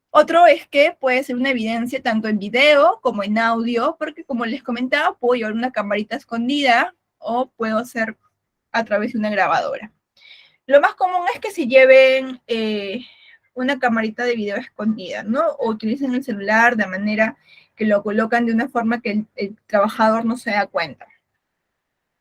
Otro es que puede ser una evidencia tanto en video como en audio, porque como les comentaba, puedo llevar una camarita escondida o puedo hacer a través de una grabadora. Lo más común es que se lleven una camarita de video escondida, ¿no? O utilicen el celular de manera que lo colocan de una forma que el trabajador no se da cuenta.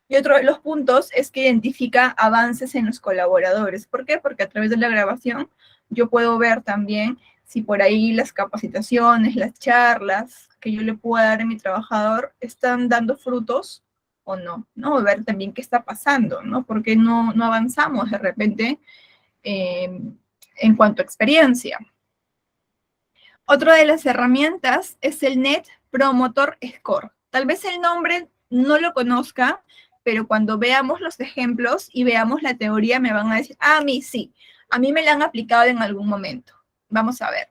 Y otro de los puntos es que identifica avances en los colaboradores. ¿Por qué? Porque a través de la grabación yo puedo ver también si por ahí las capacitaciones, las charlas que yo le puedo dar a mi trabajador están dando frutos o no, ¿no? Ver también qué está pasando, ¿no? Porque no avanzamos de repente en cuanto a experiencia. Otra de las herramientas es el Net Promoter Score. Tal vez el nombre no lo conozca, pero cuando veamos los ejemplos y veamos la teoría me van a decir, a mí sí, a mí me la han aplicado en algún momento. Vamos a ver.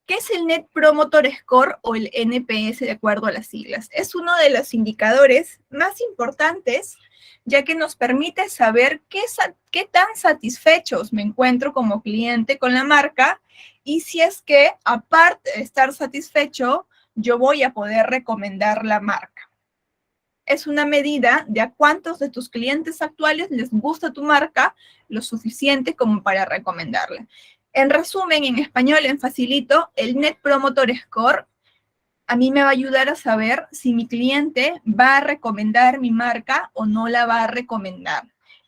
¿Qué es el Net Promoter Score o el NPS de acuerdo a las siglas? Es uno de los indicadores más importantes, ya que nos permite saber qué tan satisfechos me encuentro como cliente con la marca y si es que, aparte de estar satisfecho, yo voy a poder recomendar la marca. Es una medida de a cuántos de tus clientes actuales les gusta tu marca lo suficiente como para recomendarla. En resumen, en español, en facilito, el Net Promoter Score a mí me va a ayudar a saber si mi cliente va a recomendar mi marca o no la va a recomendar.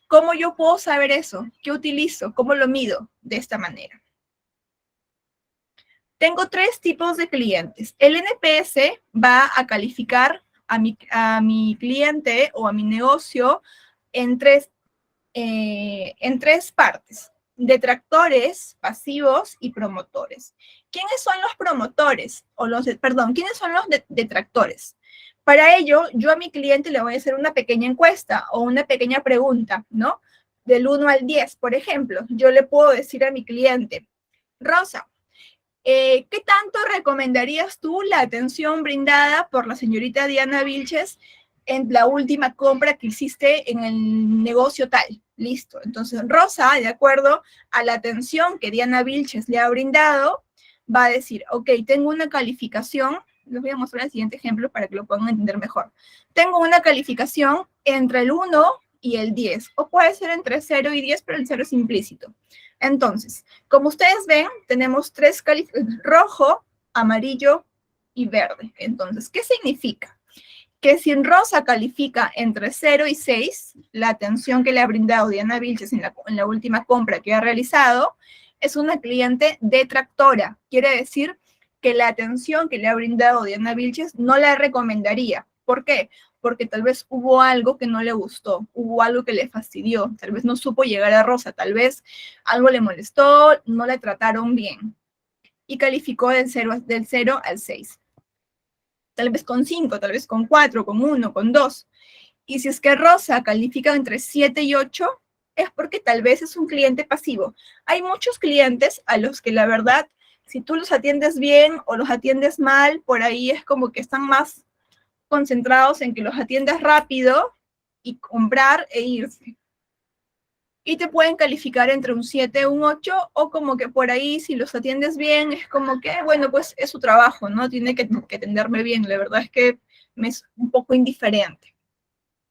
¿Cómo yo puedo saber eso? ¿Qué utilizo? ¿Cómo lo mido? De esta manera. Tengo 3 tipos de clientes. El NPS va a calificar a mi cliente o a mi negocio en tres partes: detractores, pasivos y promotores. ¿Quiénes son los promotores? ¿Quiénes son los detractores? Para ello, yo a mi cliente le voy a hacer una pequeña encuesta o una pequeña pregunta, ¿no? Del 1 al 10, por ejemplo. Yo le puedo decir a mi cliente, Rosa, ¿qué tanto recomendarías tú la atención brindada por la señorita Diana Vilches en la última compra que hiciste en el negocio tal? Listo. Entonces, Rosa, de acuerdo a la atención que Diana Vilches le ha brindado, va a decir, ok, tengo una calificación, les voy a mostrar el siguiente ejemplo para que lo puedan entender mejor. Tengo una calificación entre el 1 y el 10, o puede ser entre 0 y 10, pero el 0 es implícito. Entonces, como ustedes ven, tenemos 3 calificaciones: rojo, amarillo y verde. Entonces, ¿qué significa? Que si en rosa califica entre 0 y 6, la atención que le ha brindado Diana Vilches en la última compra que ha realizado, es una cliente detractora. Quiere decir que la atención que le ha brindado Diana Vilches no la recomendaría. ¿Por qué? Porque tal vez hubo algo que no le gustó, hubo algo que le fastidió, tal vez no supo llegar a Rosa, tal vez algo le molestó, no le trataron bien. Y calificó del 0 al 6. Tal vez con 5, tal vez con 4, con 1, con 2. Y si es que Rosa califica entre 7 y 8, es porque tal vez es un cliente pasivo. Hay muchos clientes a los que la verdad, si tú los atiendes bien o los atiendes mal, por ahí es como que están más concentrados en que los atiendas rápido y comprar e irse. Y te pueden calificar entre un 7 o un 8, o como que por ahí, si los atiendes bien, es como que, bueno, pues es su trabajo, ¿no? Tiene que atenderme bien. La verdad es que me es un poco indiferente.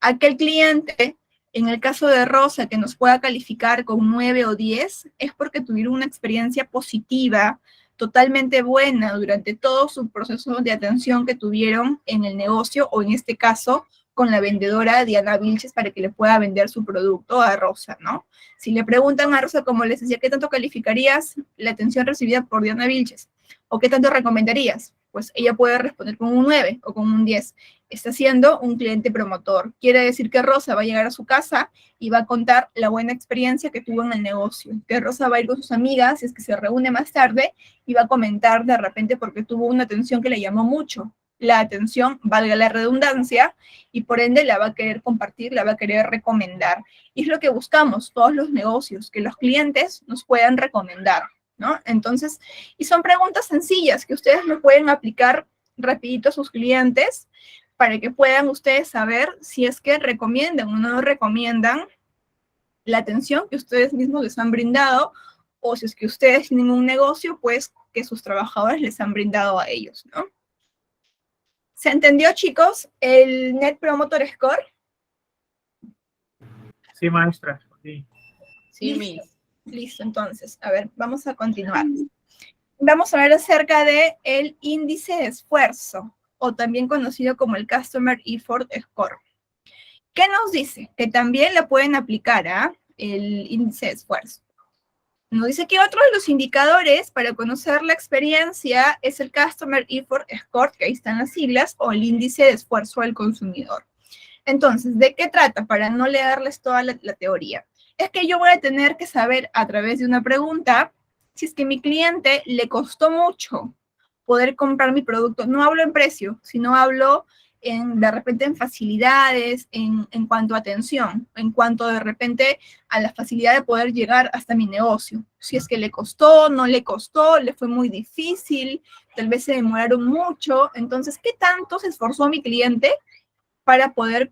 Aquel cliente, en el caso de Rosa, que nos pueda calificar con 9 o 10, es porque tuvieron una experiencia positiva, totalmente buena durante todo su proceso de atención que tuvieron en el negocio, o en este caso, con la vendedora Diana Vilches, para que le pueda vender su producto a Rosa, ¿no? Si le preguntan a Rosa, como les decía, ¿qué tanto calificarías la atención recibida por Diana Vilches? ¿O qué tanto recomendarías? Pues ella puede responder con un 9 o con un 10. Está siendo un cliente promotor. Quiere decir que Rosa va a llegar a su casa y va a contar la buena experiencia que tuvo en el negocio. Que Rosa va a ir con sus amigas, si es que se reúne más tarde, y va a comentar de repente porque tuvo una atención que le llamó mucho la atención, valga la redundancia, y por ende la va a querer compartir, la va a querer recomendar. Y es lo que buscamos todos los negocios, que los clientes nos puedan recomendar, ¿no? Entonces, y son preguntas sencillas que ustedes me pueden aplicar rapidito a sus clientes para que puedan ustedes saber si es que recomiendan o no recomiendan la atención que ustedes mismos les han brindado, o si es que ustedes tienen un negocio, pues que sus trabajadores les han brindado a ellos, ¿no? ¿Se entendió, chicos, el Net Promoter Score? Sí, maestra. Sí. Sí, Listo. Miss. Listo, entonces, a ver, vamos a continuar. Vamos a hablar acerca del índice de esfuerzo, o también conocido como el Customer Effort Score. ¿Qué nos dice? Que también la pueden aplicar a el índice de esfuerzo. Nos dice que otro de los indicadores para conocer la experiencia es el Customer Effort Score, que ahí están las siglas, o el índice de esfuerzo del consumidor. Entonces, ¿de qué trata? Para no leerles toda la teoría. Es que yo voy a tener que saber a través de una pregunta si es que a mi cliente le costó mucho poder comprar mi producto. No hablo en precio, sino hablo de repente en facilidades, en cuanto a atención, en cuanto de repente a la facilidad de poder llegar hasta mi negocio. Si es que le costó, no le costó, le fue muy difícil, tal vez se demoraron mucho. Entonces, ¿qué tanto se esforzó mi cliente para poder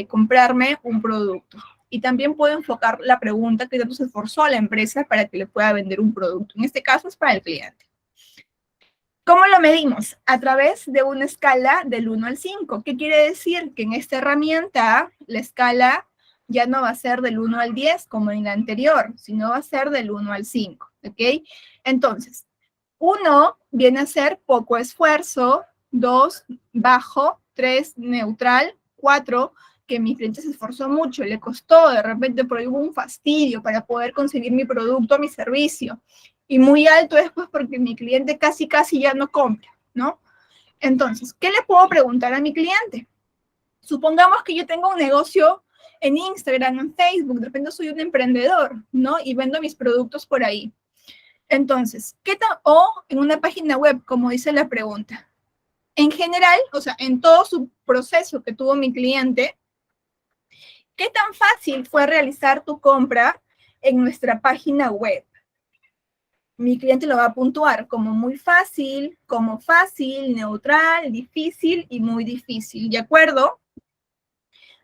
comprarme un producto? Y también puedo enfocar la pregunta: ¿qué tanto se esforzó la empresa para que le pueda vender un producto? En este caso es para el cliente. ¿Cómo lo medimos? A través de una escala del 1 al 5. ¿Qué quiere decir? Que en esta herramienta la escala ya no va a ser del 1 al 10 como en la anterior, sino va a ser del 1 al 5, ¿ok? Entonces, 1 viene a ser poco esfuerzo, 2, bajo, 3, neutral, 4, que mi cliente se esforzó mucho, le costó, de repente por ahí hubo un fastidio para poder conseguir mi producto, mi servicio. Y muy alto es pues porque mi cliente casi ya no compra, ¿no? Entonces, ¿qué le puedo preguntar a mi cliente? Supongamos que yo tengo un negocio en Instagram, en Facebook, de repente soy un emprendedor, ¿no? Y vendo mis productos por ahí. Entonces, o en una página web, como dice la pregunta. En general, o sea, en todo su proceso que tuvo mi cliente, ¿qué tan fácil fue realizar tu compra en nuestra página web? Mi cliente lo va a puntuar como muy fácil, como fácil, neutral, difícil y muy difícil, ¿de acuerdo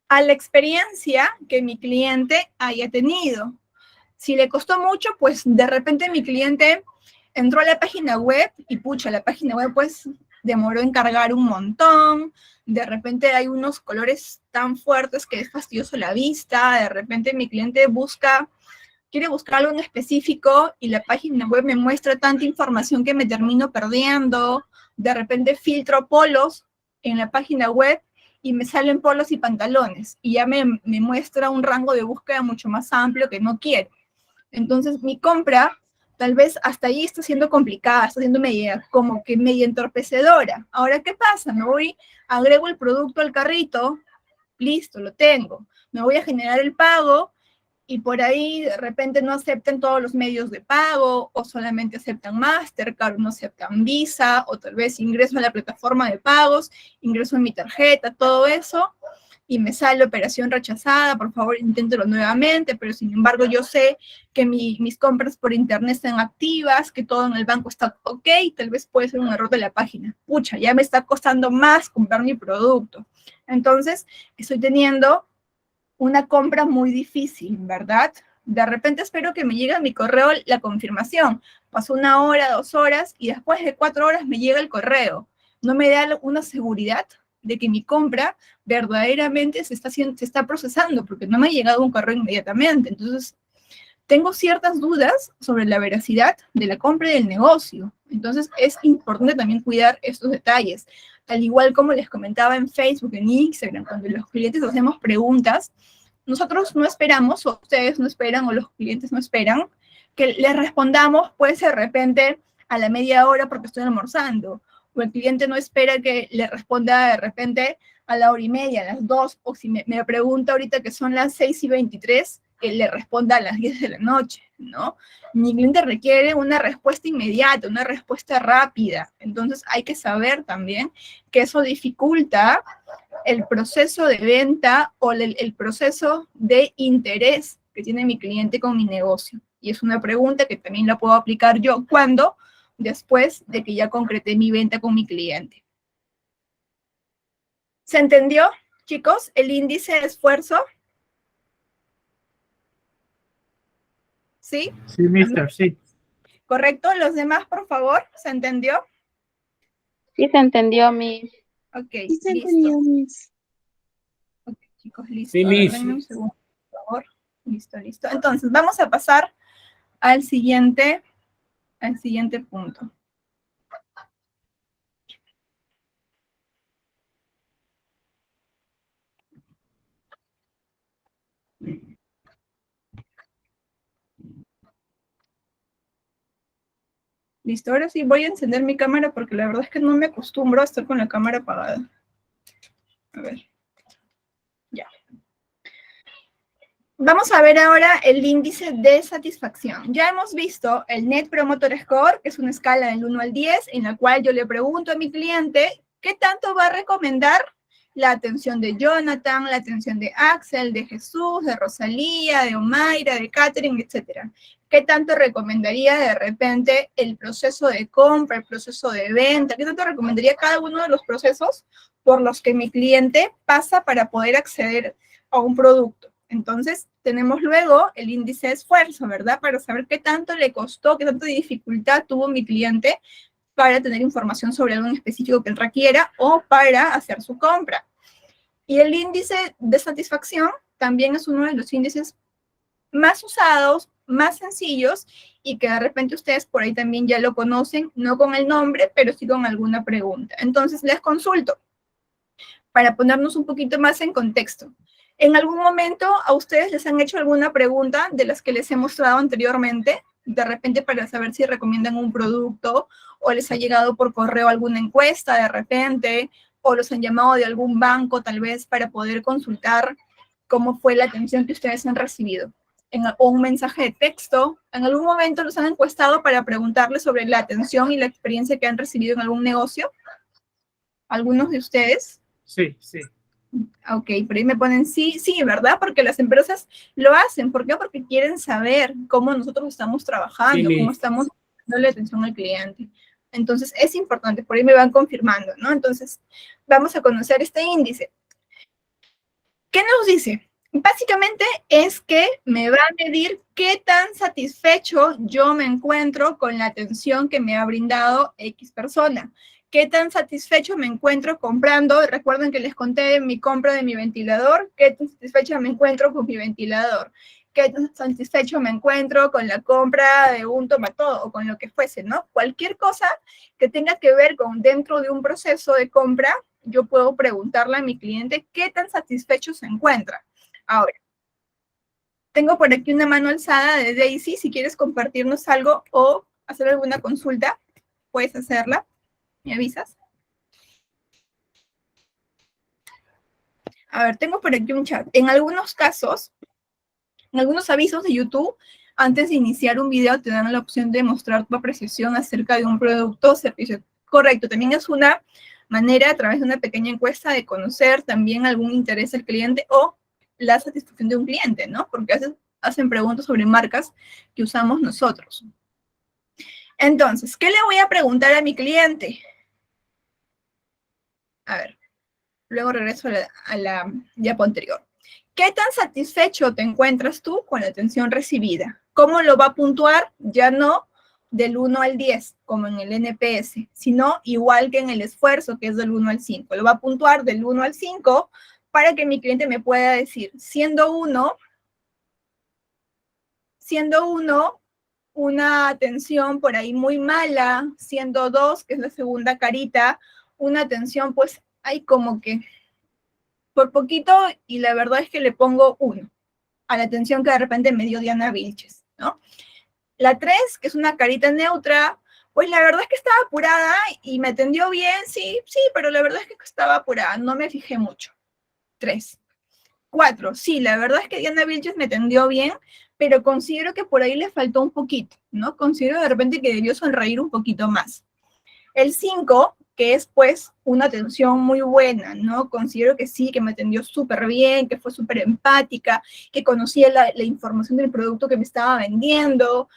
a la experiencia que mi cliente haya tenido? Si le costó mucho, pues de repente mi cliente entró a la página web y pucha, la página web pues demoró en cargar un montón, de repente hay unos colores tan fuertes que es fastidioso la vista, de repente mi cliente quiere buscar algo en específico y la página web me muestra tanta información que me termino perdiendo. De repente filtro polos en la página web y me salen polos y pantalones y ya me muestra un rango de búsqueda mucho más amplio que no quiero. Entonces mi compra tal vez hasta ahí está siendo complicada, está siendo como que media entorpecedora. Ahora, ¿qué pasa? Agrego el producto al carrito, listo, lo tengo. Me voy a generar el pago y por ahí de repente no aceptan todos los medios de pago, o solamente aceptan Mastercard, no aceptan Visa, o tal vez ingreso a la plataforma de pagos, ingreso en mi tarjeta, todo eso, y me sale operación rechazada, por favor inténtelo nuevamente, pero sin embargo yo sé que mis compras por internet están activas, que todo en el banco está ok, tal vez puede ser un error de la página. Pucha, ya me está costando más comprar mi producto. Entonces, estoy teniendo una compra muy difícil, ¿verdad? De repente espero que me llegue a mi correo la confirmación. Pasó 1 hora, 2 horas, y después de 4 horas me llega el correo. No me da una seguridad de que mi compra verdaderamente se está procesando, porque no me ha llegado un correo inmediatamente. Entonces, tengo ciertas dudas sobre la veracidad de la compra y del negocio. Entonces, es importante también cuidar estos detalles. Al igual como les comentaba en Facebook, en Instagram, cuando los clientes hacemos preguntas, nosotros no esperamos, o ustedes no esperan, o los clientes no esperan, que les respondamos, pues de repente a la media hora porque estoy almorzando, o el cliente no espera que le responda de repente a la 1:30, a las 2, o si me pregunta ahorita que son las 6:23, que le responda a las 10 de la noche, ¿no? Mi cliente requiere una respuesta inmediata, una respuesta rápida. Entonces hay que saber también que eso dificulta el proceso de venta o el proceso de interés que tiene mi cliente con mi negocio. Y es una pregunta que también la puedo aplicar yo. ¿Cuándo? Después de que ya concreté mi venta con mi cliente. ¿Se entendió, chicos? El índice de esfuerzo. ¿Sí? Sí, mister, sí. ¿Correcto? ¿Los demás, por favor? ¿Se entendió? Sí se entendió, Miss. Ok, Sí se listo. entendió, Miss. Ok, chicos, listo. Sí, A ver, Miss. denme un segundo, por favor. Listo. Entonces, vamos a pasar al siguiente punto. Listo, ahora sí voy a encender mi cámara porque la verdad es que no me acostumbro a estar con la cámara apagada. A ver. Ya. Vamos a ver ahora el índice de satisfacción. Ya hemos visto el Net Promoter Score, que es una escala del 1 al 10, en la cual yo le pregunto a mi cliente qué tanto va a recomendar la atención de Jonathan, la atención de Axel, de Jesús, de Rosalía, de Omaira, de Catherine, etc. ¿Qué tanto recomendaría de repente el proceso de compra, el proceso de venta? ¿Qué tanto recomendaría cada uno de los procesos por los que mi cliente pasa para poder acceder a un producto? Entonces, tenemos luego el índice de esfuerzo, ¿verdad? Para saber qué tanto le costó, qué tanta dificultad tuvo mi cliente para tener información sobre algo en específico que él requiera o para hacer su compra. Y el índice de satisfacción también es uno de los índices más usados, más sencillos, y que de repente ustedes por ahí también ya lo conocen, no con el nombre, pero sí con alguna pregunta. Entonces, les consulto para ponernos un poquito más en contexto. ¿En algún momento a ustedes les han hecho alguna pregunta de las que les he mostrado anteriormente? De repente para saber si recomiendan un producto, o les ha llegado por correo alguna encuesta de repente, o los han llamado de algún banco tal vez para poder consultar cómo fue la atención que ustedes han recibido. O un mensaje de texto. ¿En algún momento los han encuestado para preguntarles sobre la atención y la experiencia que han recibido en algún negocio? ¿Algunos de ustedes? Sí, sí. Ok, por ahí me ponen sí, sí, ¿verdad? Porque las empresas lo hacen. ¿Por qué? Porque quieren saber cómo nosotros estamos trabajando, Sí, cómo estamos dándole atención al cliente. Entonces, es importante, por ahí me van confirmando, ¿no? Entonces, vamos a conocer este índice. ¿Qué nos dice? Básicamente es que me va a medir qué tan satisfecho yo me encuentro con la atención que me ha brindado X persona. ¿Qué tan satisfecho me encuentro comprando? Recuerden que les conté de mi compra de mi ventilador. ¿Qué tan satisfecha me encuentro con mi ventilador? ¿Qué tan satisfecho me encuentro con la compra de un tomatodo o con lo que fuese, ¿no? Cualquier cosa que tenga que ver con dentro de un proceso de compra, yo puedo preguntarle a mi cliente qué tan satisfecho se encuentra. Ahora, tengo por aquí una mano alzada de Daisy. Si quieres compartirnos algo o hacer alguna consulta, puedes hacerla. ¿Me avisas? A ver, tengo por aquí un chat. En algunos casos, en algunos avisos de YouTube, antes de iniciar un video te dan la opción de mostrar tu apreciación acerca de un producto o servicio. Correcto, también es una manera a través de una pequeña encuesta de conocer también algún interés del cliente o la satisfacción de un cliente, ¿no? Porque hacen preguntas sobre marcas que usamos nosotros. Entonces, ¿qué le voy a preguntar a mi cliente? A ver, luego regreso a la diapo anterior. ¿Qué tan satisfecho te encuentras tú con la atención recibida? ¿Cómo lo va a puntuar? Ya no del 1 al 10, como en el NPS, sino igual que en el esfuerzo, que es del 1 al 5. Lo va a puntuar del 1 al 5 para que mi cliente me pueda decir, siendo 1, una atención por ahí muy mala, siendo 2, que es la segunda carita, una atención pues hay como que por poquito, y la verdad es que le pongo 1 a la atención que de repente me dio Diana Vilches, ¿no? La 3, que es una carita neutra, pues la verdad es que estaba apurada y me atendió bien, sí, sí, pero la verdad es que estaba apurada, no me fijé mucho. 3. 4, sí, la verdad es que Diana Vilches me atendió bien, pero considero que por ahí le faltó un poquito, ¿no? Considero de repente que debió sonreír un poquito más. El 5, que es pues una atención muy buena, ¿no? Considero que sí, que me atendió súper bien, que fue súper empática, que conocía la información del producto que me estaba vendiendo,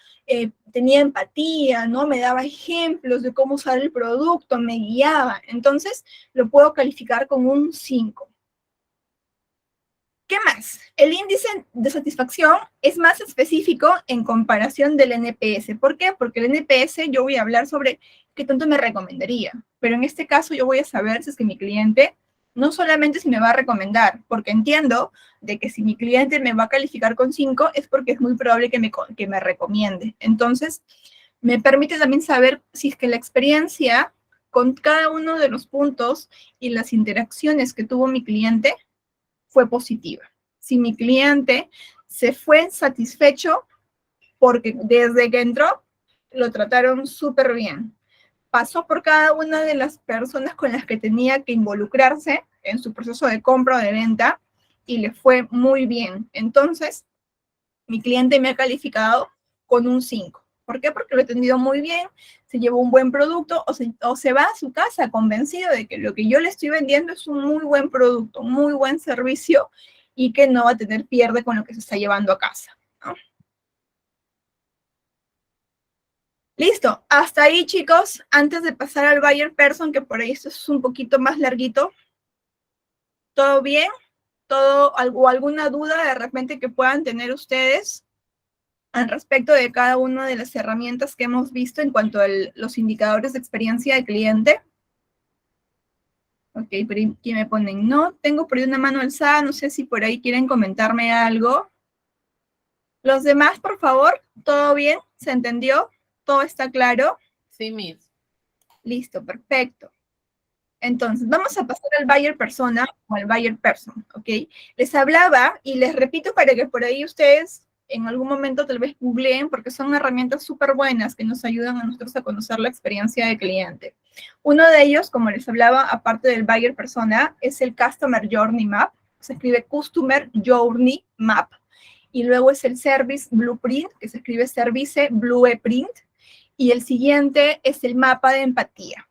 tenía empatía, ¿no? Me daba ejemplos de cómo usar el producto, me guiaba. Entonces, lo puedo calificar con un 5. ¿Qué más? El índice de satisfacción es más específico en comparación del NPS. ¿Por qué? Porque el NPS yo voy a hablar sobre qué tanto me recomendaría, pero en este caso yo voy a saber si es que mi cliente, no solamente si me va a recomendar, porque entiendo de que si mi cliente me va a calificar con 5 es porque es muy probable que me recomiende. Entonces, me permite también saber si es que la experiencia con cada uno de los puntos y las interacciones que tuvo mi cliente fue positiva. Si mi cliente se fue satisfecho porque desde que entró lo trataron súper bien. Pasó por cada una de las personas con las que tenía que involucrarse en su proceso de compra o de venta y le fue muy bien. Entonces, mi cliente me ha calificado con un 5. ¿Por qué? Porque lo he atendido muy bien, se llevó un buen producto o se va a su casa convencido de que lo que yo le estoy vendiendo es un muy buen producto, un muy buen servicio y que no va a tener pierde con lo que se está llevando a casa, ¿no? Listo, hasta ahí, chicos. Antes de pasar al buyer person, que por ahí esto es un poquito más larguito. ¿Todo bien? ¿Alguna duda de repente que puedan tener ustedes al respecto de cada una de las herramientas que hemos visto en cuanto a los indicadores de experiencia de cliente? Ok, pero aquí me ponen no. Tengo por ahí una mano alzada, no sé si por ahí quieren comentarme algo. Los demás, por favor, ¿todo bien? ¿Se entendió? ¿Todo está claro? Sí, Miss. Listo, perfecto. Entonces, vamos a pasar al buyer persona o al buyer person, ¿ok? Les hablaba y les repito para que por ahí ustedes en algún momento tal vez googleen, porque son herramientas súper buenas que nos ayudan a nosotros a conocer la experiencia del cliente. Uno de ellos, como les hablaba, aparte del buyer persona, es el Customer Journey Map. Se escribe Customer Journey Map. Y luego es el Service Blueprint, que se escribe Service Blueprint. Y el siguiente es el mapa de empatía,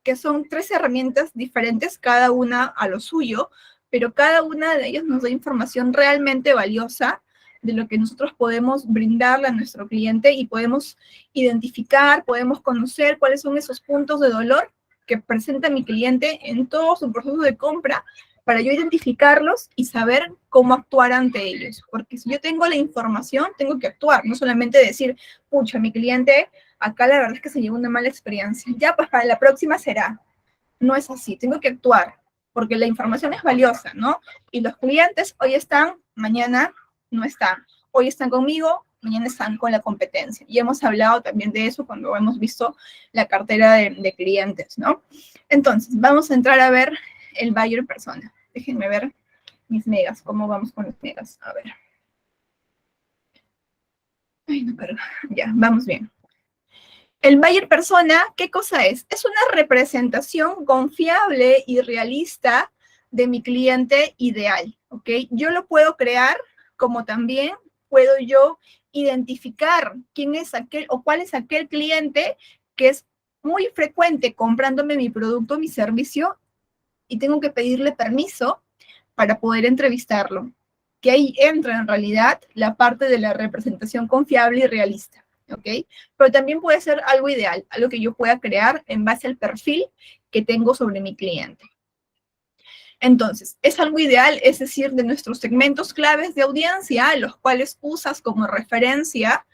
que son 3 herramientas diferentes, cada una a lo suyo, pero cada una de ellas nos da información realmente valiosa de lo que nosotros podemos brindarle a nuestro cliente y podemos identificar, podemos conocer cuáles son esos puntos de dolor que presenta mi cliente en todo su proceso de compra para yo identificarlos y saber cómo actuar ante ellos. Porque si yo tengo la información, tengo que actuar, no solamente decir, pucha, mi cliente acá la verdad es que se llevó una mala experiencia. Ya, pues para la próxima será. No es así, tengo que actuar, porque la información es valiosa, ¿no? Y los clientes hoy están, mañana no están. Hoy están conmigo, mañana están con la competencia. Y hemos hablado también de eso cuando hemos visto la cartera de clientes, ¿no? Entonces, vamos a entrar a ver el buyer persona. Déjenme ver mis megas, cómo vamos con los megas. A ver. Ay, no carga. Ya, vamos bien. El buyer persona, ¿qué cosa es? Es una representación confiable y realista de mi cliente ideal, ¿ok? Yo lo puedo crear, como también puedo yo identificar quién es aquel o cuál es aquel cliente que es muy frecuente comprándome mi producto, mi servicio, y tengo que pedirle permiso para poder entrevistarlo. Que ahí entra en realidad la parte de la representación confiable y realista. ¿Ok? Pero también puede ser algo ideal, algo que yo pueda crear en base al perfil que tengo sobre mi cliente. Entonces, es algo ideal, es decir, de nuestros segmentos claves de audiencia, los cuales usas como referencia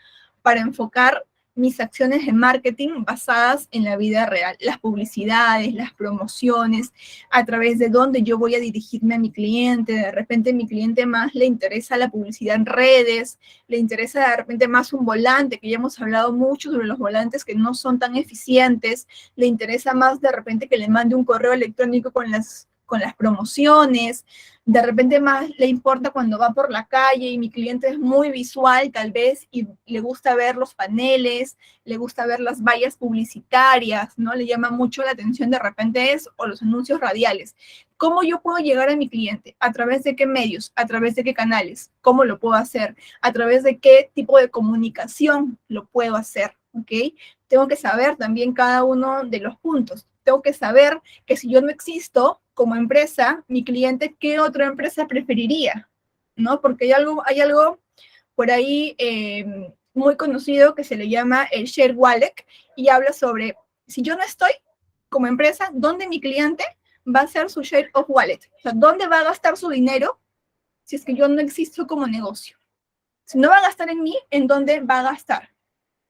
para enfocar mis acciones de marketing basadas en la vida real, las publicidades, las promociones, a través de donde yo voy a dirigirme a mi cliente. De repente a mi cliente más le interesa la publicidad en redes, le interesa de repente más un volante, que ya hemos hablado mucho sobre los volantes que no son tan eficientes, le interesa más de repente que le mande un correo electrónico con las promociones, de repente más le importa cuando va por la calle y mi cliente es muy visual tal vez y le gusta ver los paneles, le gusta ver las vallas publicitarias, ¿no? Le llama mucho la atención de repente eso, o los anuncios radiales. ¿Cómo yo puedo llegar a mi cliente? ¿A través de qué medios? ¿A través de qué canales? ¿Cómo lo puedo hacer? ¿A través de qué tipo de comunicación lo puedo hacer? ¿Ok? Tengo que saber también cada uno de los puntos. Tengo que saber que si yo no existo como empresa, mi cliente, ¿qué otra empresa preferiría? ¿No? Porque hay algo por ahí muy conocido que se le llama el share wallet y habla sobre, si yo no estoy como empresa, ¿dónde mi cliente va a hacer su share of wallet? O sea, ¿dónde va a gastar su dinero si es que yo no existo como negocio? Si no va a gastar en mí, ¿en dónde va a gastar?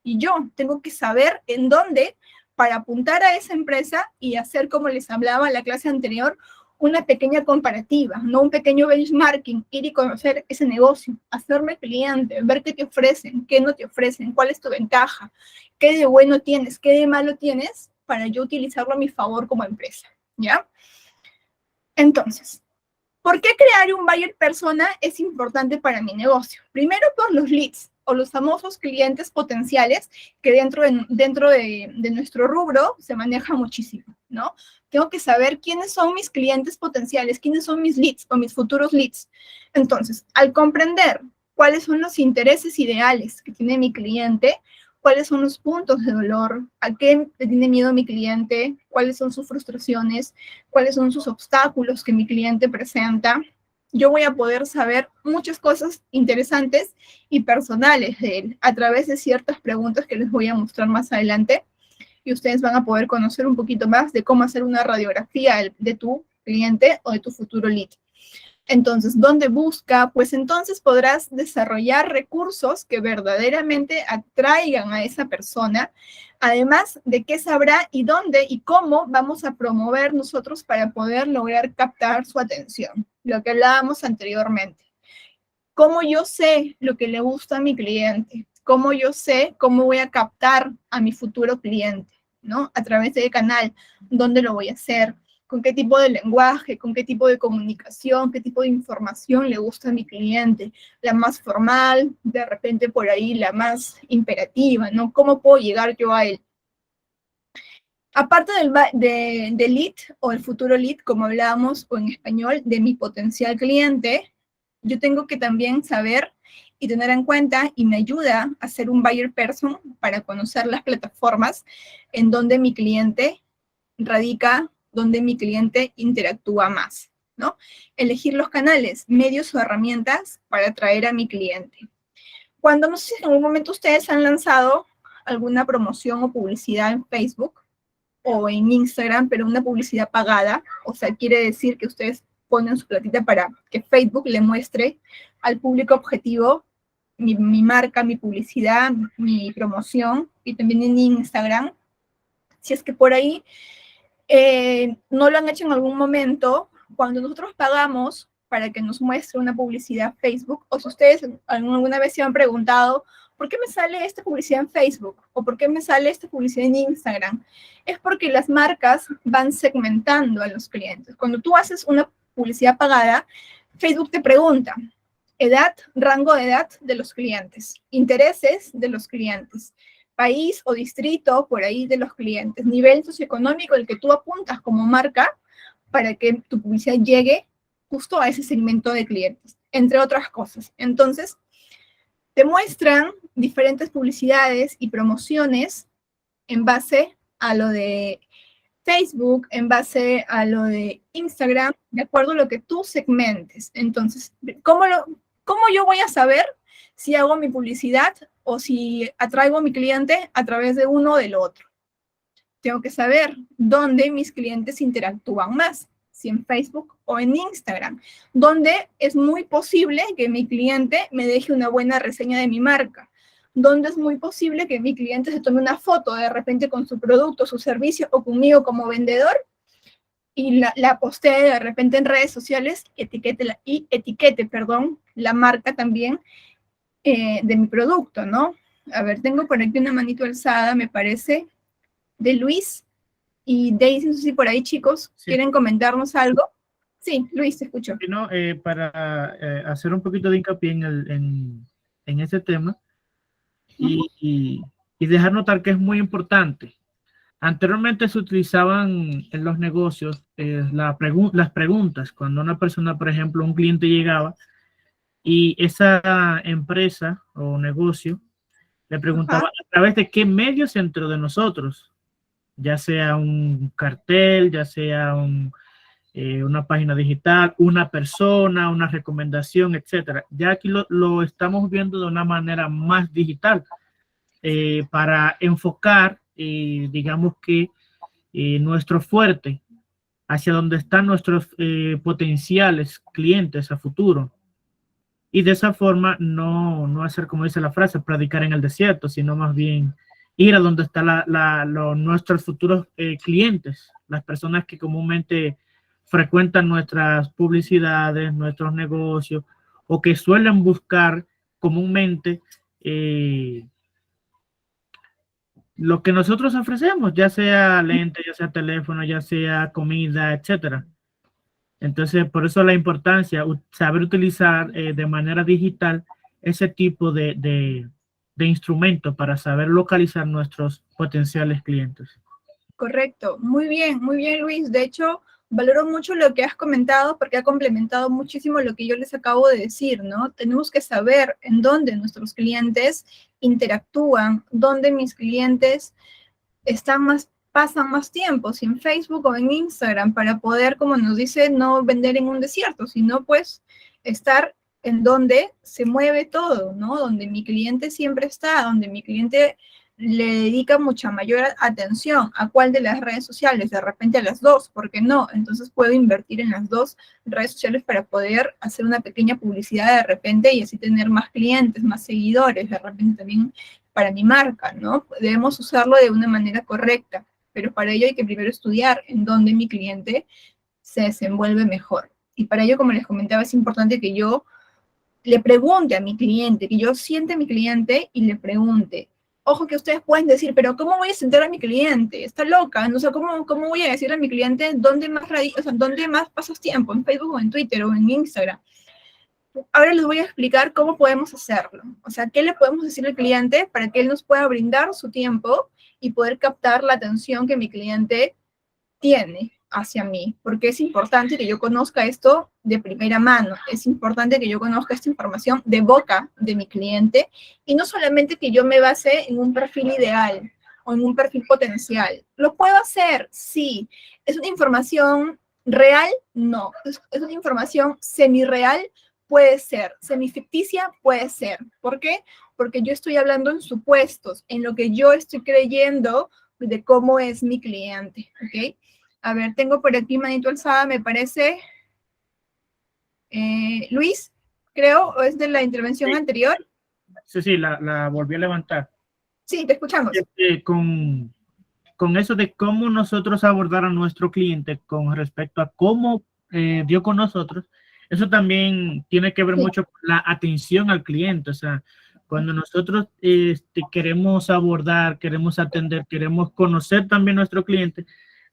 Y yo tengo que saber en dónde para apuntar a esa empresa y hacer, como les hablaba en la clase anterior, una pequeña comparativa, no un pequeño benchmarking, ir y conocer ese negocio, hacerme cliente, ver qué te ofrecen, qué no te ofrecen, cuál es tu ventaja, qué de bueno tienes, qué de malo tienes, para yo utilizarlo a mi favor como empresa, ¿ya? Entonces, ¿por qué crear un buyer persona es importante para mi negocio? Primero por los leads o los famosos clientes potenciales que dentro de nuestro rubro se maneja muchísimo, ¿no? Tengo que saber quiénes son mis clientes potenciales, quiénes son mis leads o mis futuros leads. Entonces, al comprender cuáles son los intereses ideales que tiene mi cliente, cuáles son los puntos de dolor, a qué le tiene miedo mi cliente, cuáles son sus frustraciones, cuáles son sus obstáculos que mi cliente presenta. Yo voy a poder saber muchas cosas interesantes y personales de él a través de ciertas preguntas que les voy a mostrar más adelante, y ustedes van a poder conocer un poquito más de cómo hacer una radiografía de tu cliente o de tu futuro lead. Entonces, ¿dónde busca? Pues entonces podrás desarrollar recursos que verdaderamente atraigan a esa persona, además de qué sabrá y dónde y cómo vamos a promover nosotros para poder lograr captar su atención, lo que hablábamos anteriormente. ¿Cómo yo sé lo que le gusta a mi cliente? ¿Cómo yo sé cómo voy a captar a mi futuro cliente? ¿No? A través de qué canal, dónde lo voy a hacer, con qué tipo de lenguaje, con qué tipo de comunicación, qué tipo de información le gusta a mi cliente, la más formal, de repente por ahí la más imperativa, ¿no? ¿Cómo puedo llegar yo a él? Aparte del lead o el futuro lead, como hablábamos, o en español, de mi potencial cliente, yo tengo que también saber y tener en cuenta, y me ayuda a ser un buyer person para conocer las plataformas en donde mi cliente radica, donde mi cliente interactúa más, ¿no? Elegir los canales, medios o herramientas para atraer a mi cliente. Cuando, no sé si en algún momento ustedes han lanzado alguna promoción o publicidad en Facebook o en Instagram, pero una publicidad pagada, o sea, quiere decir que ustedes ponen su platita para que Facebook le muestre al público objetivo mi marca, mi publicidad, mi promoción, y también en Instagram. Si es que por ahí no lo han hecho en algún momento, cuando nosotros pagamos para que nos muestre una publicidad Facebook, o si ustedes alguna vez se han preguntado, ¿por qué me sale esta publicidad en Facebook? ¿O por qué me sale esta publicidad en Instagram? Es porque las marcas van segmentando a los clientes. Cuando tú haces una publicidad pagada, Facebook te pregunta edad, rango de edad de los clientes, intereses de los clientes, país o distrito por ahí de los clientes, nivel socioeconómico el que tú apuntas como marca para que tu publicidad llegue justo a ese segmento de clientes, entre otras cosas. Entonces, te muestran diferentes publicidades y promociones en base a lo de Facebook, en base a lo de Instagram, de acuerdo a lo que tú segmentes. Entonces, ¿cómo yo voy a saber si hago mi publicidad o si atraigo a mi cliente a través de uno o del otro? Tengo que saber dónde mis clientes interactúan más, si en Facebook o en Instagram, donde es muy posible que mi cliente me deje una buena reseña de mi marca, donde es muy posible que mi cliente se tome una foto de repente con su producto, su servicio o conmigo como vendedor y la postee de repente en redes sociales y etiquete la marca también de mi producto, ¿no? A ver, tengo por aquí una manito alzada, me parece, de Luis y Daisy, no sé si por ahí, chicos, Sí. ¿quieren comentarnos algo? Sí, Luis, te escucho. No, para hacer un poquito de hincapié en ese tema y dejar notar que es muy importante. Anteriormente se utilizaban en los negocios las preguntas. Cuando una persona, por ejemplo, un cliente llegaba y esa empresa o negocio le preguntaba a través de qué medio se enteró de nosotros, ya sea un cartel, ya sea una página digital, una persona, una recomendación, etcétera. Ya aquí lo estamos viendo de una manera más digital para enfocar, digamos que nuestro fuerte hacia donde están nuestros potenciales clientes a futuro. Y de esa forma no hacer, como dice la frase, predicar en el desierto, sino más bien ir a donde están nuestros futuros clientes, las personas que comúnmente frecuentan nuestras publicidades, nuestros negocios, o que suelen buscar comúnmente lo que nosotros ofrecemos, ya sea lente, ya sea teléfono, ya sea comida, etcétera. Entonces, por eso la importancia, saber utilizar de manera digital ese tipo de instrumento para saber localizar nuestros potenciales clientes. Correcto, muy bien, Luis. De hecho, valoro mucho lo que has comentado porque ha complementado muchísimo lo que yo les acabo de decir, ¿no? Tenemos que saber en dónde nuestros clientes interactúan, dónde mis clientes pasan más tiempo, si en Facebook o en Instagram, para poder, como nos dice, no vender en un desierto, sino pues estar en donde se mueve todo, ¿no? Donde mi cliente siempre está, donde mi cliente le dedica mucha mayor atención. ¿A cuál de las redes sociales? De repente a las dos, ¿por qué no? Entonces puedo invertir en las dos redes sociales para poder hacer una pequeña publicidad de repente y así tener más clientes, más seguidores, de repente también para mi marca, ¿no? Debemos usarlo de una manera correcta, pero para ello hay que primero estudiar en dónde mi cliente se desenvuelve mejor. Y para ello, como les comentaba, es importante que yo le pregunte a mi cliente, que yo siente a mi cliente y le pregunte. Ojo que ustedes pueden decir, pero ¿cómo voy a sentar a mi cliente? Está loca, ¿no? O sea, ¿cómo voy a decirle a mi cliente dónde más pasas tiempo? ¿En Facebook o en Twitter o en Instagram? Ahora les voy a explicar cómo podemos hacerlo. O sea, qué le podemos decir al cliente para que él nos pueda brindar su tiempo y poder captar la atención que mi cliente tiene hacia mí, porque es importante que yo conozca esto de primera mano, es importante que yo conozca esta información de boca de mi cliente y no solamente que yo me base en un perfil ideal o en un perfil potencial. ¿Lo puedo hacer? Sí. ¿Es una información real? No. ¿Es una información semi-real? Puede ser. ¿Semi-ficticia? Puede ser. ¿Por qué? Porque yo estoy hablando en supuestos, en lo que yo estoy creyendo de cómo es mi cliente, ¿ok? A ver, tengo por aquí manito alzada, me parece. Luis, creo, o es de la intervención Sí. anterior. Sí, la volví a levantar. Sí, te escuchamos. Con eso de cómo nosotros abordar a nuestro cliente con respecto a cómo dio con nosotros, eso también tiene que ver mucho con la atención al cliente. O sea, cuando nosotros queremos abordar, queremos atender, queremos conocer también a nuestro cliente,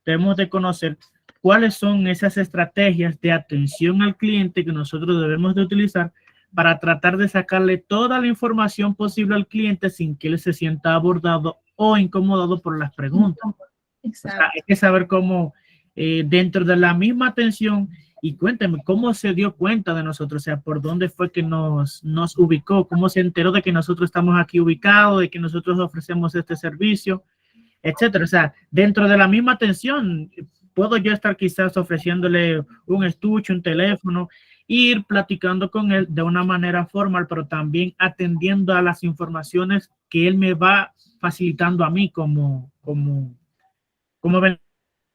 debemos de conocer cuáles son esas estrategias de atención al cliente que nosotros debemos de utilizar para tratar de sacarle toda la información posible al cliente sin que él se sienta abordado o incomodado por las preguntas. Exacto. O sea, hay que saber cómo dentro de la misma atención, y cuéntame cómo se dio cuenta de nosotros, o sea, por dónde fue que nos ubicó, cómo se enteró de que nosotros estamos aquí ubicados, de que nosotros ofrecemos este servicio, etcétera. O sea, dentro de la misma atención, puedo yo estar quizás ofreciéndole un estuche, un teléfono, ir platicando con él de una manera formal, pero también atendiendo a las informaciones que él me va facilitando a mí como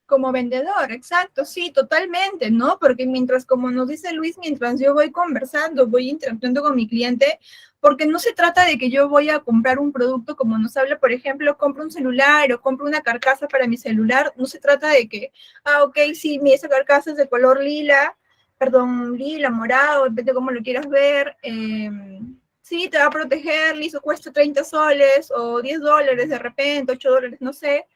como vendedor, exacto, sí, totalmente, ¿no? Porque mientras, como nos dice Luis, mientras yo voy conversando, voy interactuando con mi cliente, porque no se trata de que yo voy a comprar un producto, como nos habla, por ejemplo, compro un celular o compro una carcasa para mi celular, no se trata de que, ok, sí, esa carcasa es de color lila, morado, depende de cómo lo quieras ver, sí, te va a proteger, listo, cuesta 30 soles o $10 de repente, $8, no sé.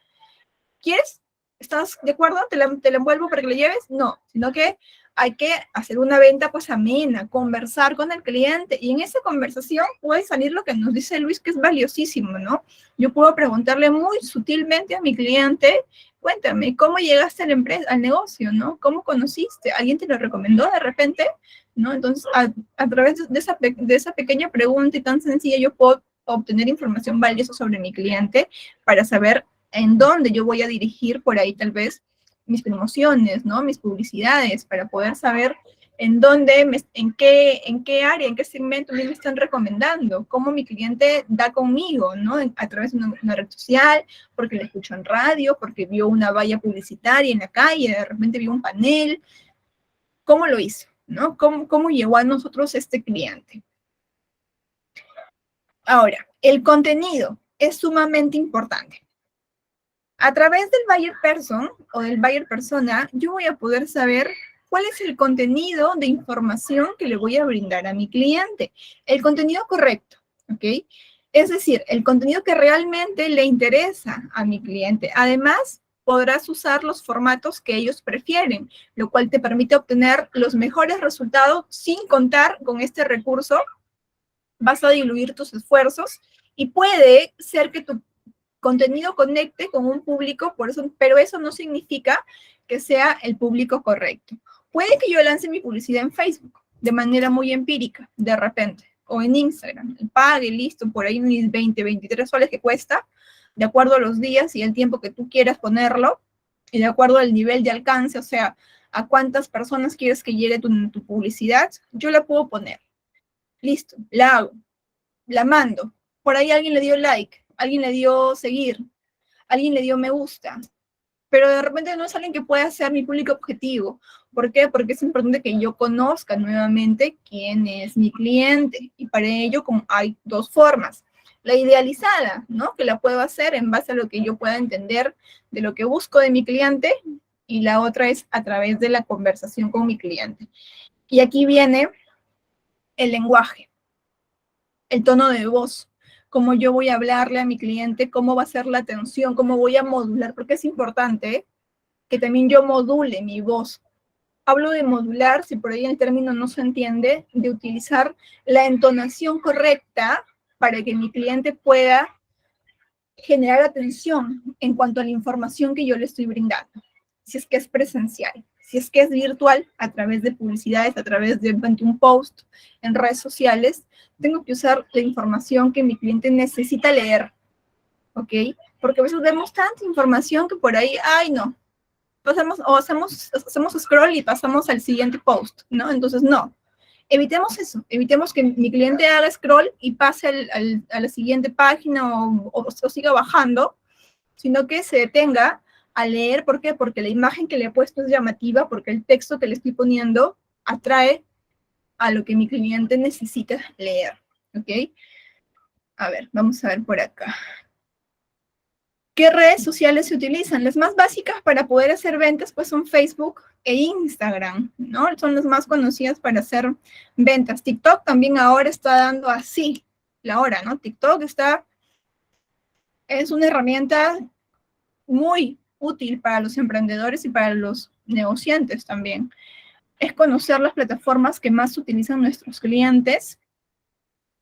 ¿Quieres? ¿Estás de acuerdo? ¿Te la envuelvo para que la lleves? No, sino que hay que hacer una venta pues amena, conversar con el cliente y en esa conversación puede salir lo que nos dice Luis, que es valiosísimo, ¿no? Yo puedo preguntarle muy sutilmente a mi cliente, cuéntame, ¿cómo llegaste a la empresa, al negocio, ¿no? ¿Cómo conociste? ¿Alguien te lo recomendó de repente? ¿No? Entonces, a través de esa pequeña pregunta y tan sencilla, yo puedo obtener información valiosa sobre mi cliente para saber en dónde yo voy a dirigir por ahí tal vez mis promociones, ¿no? Mis publicidades, para poder saber en dónde, en qué área, en qué segmento me están recomendando, cómo mi cliente da conmigo, ¿no? A través de una red social, porque le escuchó en radio, porque vio una valla publicitaria en la calle, de repente vio un panel. ¿Cómo lo hizo, no? ¿Cómo llegó a nosotros este cliente? Ahora, el contenido es sumamente importante. A través del buyer person o del buyer persona, yo voy a poder saber cuál es el contenido de información que le voy a brindar a mi cliente. El contenido correcto, ¿ok? Es decir, el contenido que realmente le interesa a mi cliente. Además, podrás usar los formatos que ellos prefieren, lo cual te permite obtener los mejores resultados sin contar con este recurso. Vas a diluir tus esfuerzos y puede ser que tu contenido conecte con un público, por eso, pero eso no significa que sea el público correcto. Puede que yo lance mi publicidad en Facebook de manera muy empírica, de repente, o en Instagram, pague, listo, por ahí mis 20, 23 soles que cuesta, de acuerdo a los días y el tiempo que tú quieras ponerlo, y de acuerdo al nivel de alcance, o sea, a cuántas personas quieres que llegue tu publicidad, yo la puedo poner. Listo, la hago, la mando. Por ahí alguien le dio like, alguien le dio seguir, alguien le dio me gusta, pero de repente no es alguien que pueda ser mi público objetivo. ¿Por qué? Porque es importante que yo conozca nuevamente quién es mi cliente, y para ello hay dos formas. La idealizada, ¿no? Que la puedo hacer en base a lo que yo pueda entender de lo que busco de mi cliente, y la otra es a través de la conversación con mi cliente. Y aquí viene el lenguaje, el tono de voz, cómo yo voy a hablarle a mi cliente, cómo va a ser la atención, cómo voy a modular, porque es importante que también yo module mi voz. Hablo de modular, si por ahí el término no se entiende, de utilizar la entonación correcta para que mi cliente pueda generar atención en cuanto a la información que yo le estoy brindando. Si es que es presencial, si es que es virtual, a través de publicidades, a través de un post en redes sociales, tengo que usar la información que mi cliente necesita leer, ¿ok? Porque a veces vemos tanta información que por ahí, ay no, hacemos scroll y pasamos al siguiente post, ¿no? Entonces, no. Evitemos eso, evitemos que mi cliente haga scroll y pase a la siguiente página o siga bajando, sino que se detenga a leer. ¿Por qué? Porque la imagen que le he puesto es llamativa, porque el texto que le estoy poniendo atrae a lo que mi cliente necesita leer, ¿ok? A ver, vamos a ver por acá. ¿Qué redes sociales se utilizan? Las más básicas para poder hacer ventas pues son Facebook e Instagram, ¿no? Son las más conocidas para hacer ventas. TikTok también ahora está dando así la hora, ¿no? TikTok es una herramienta muy útil para los emprendedores y para los negociantes también. Es conocer las plataformas que más utilizan nuestros clientes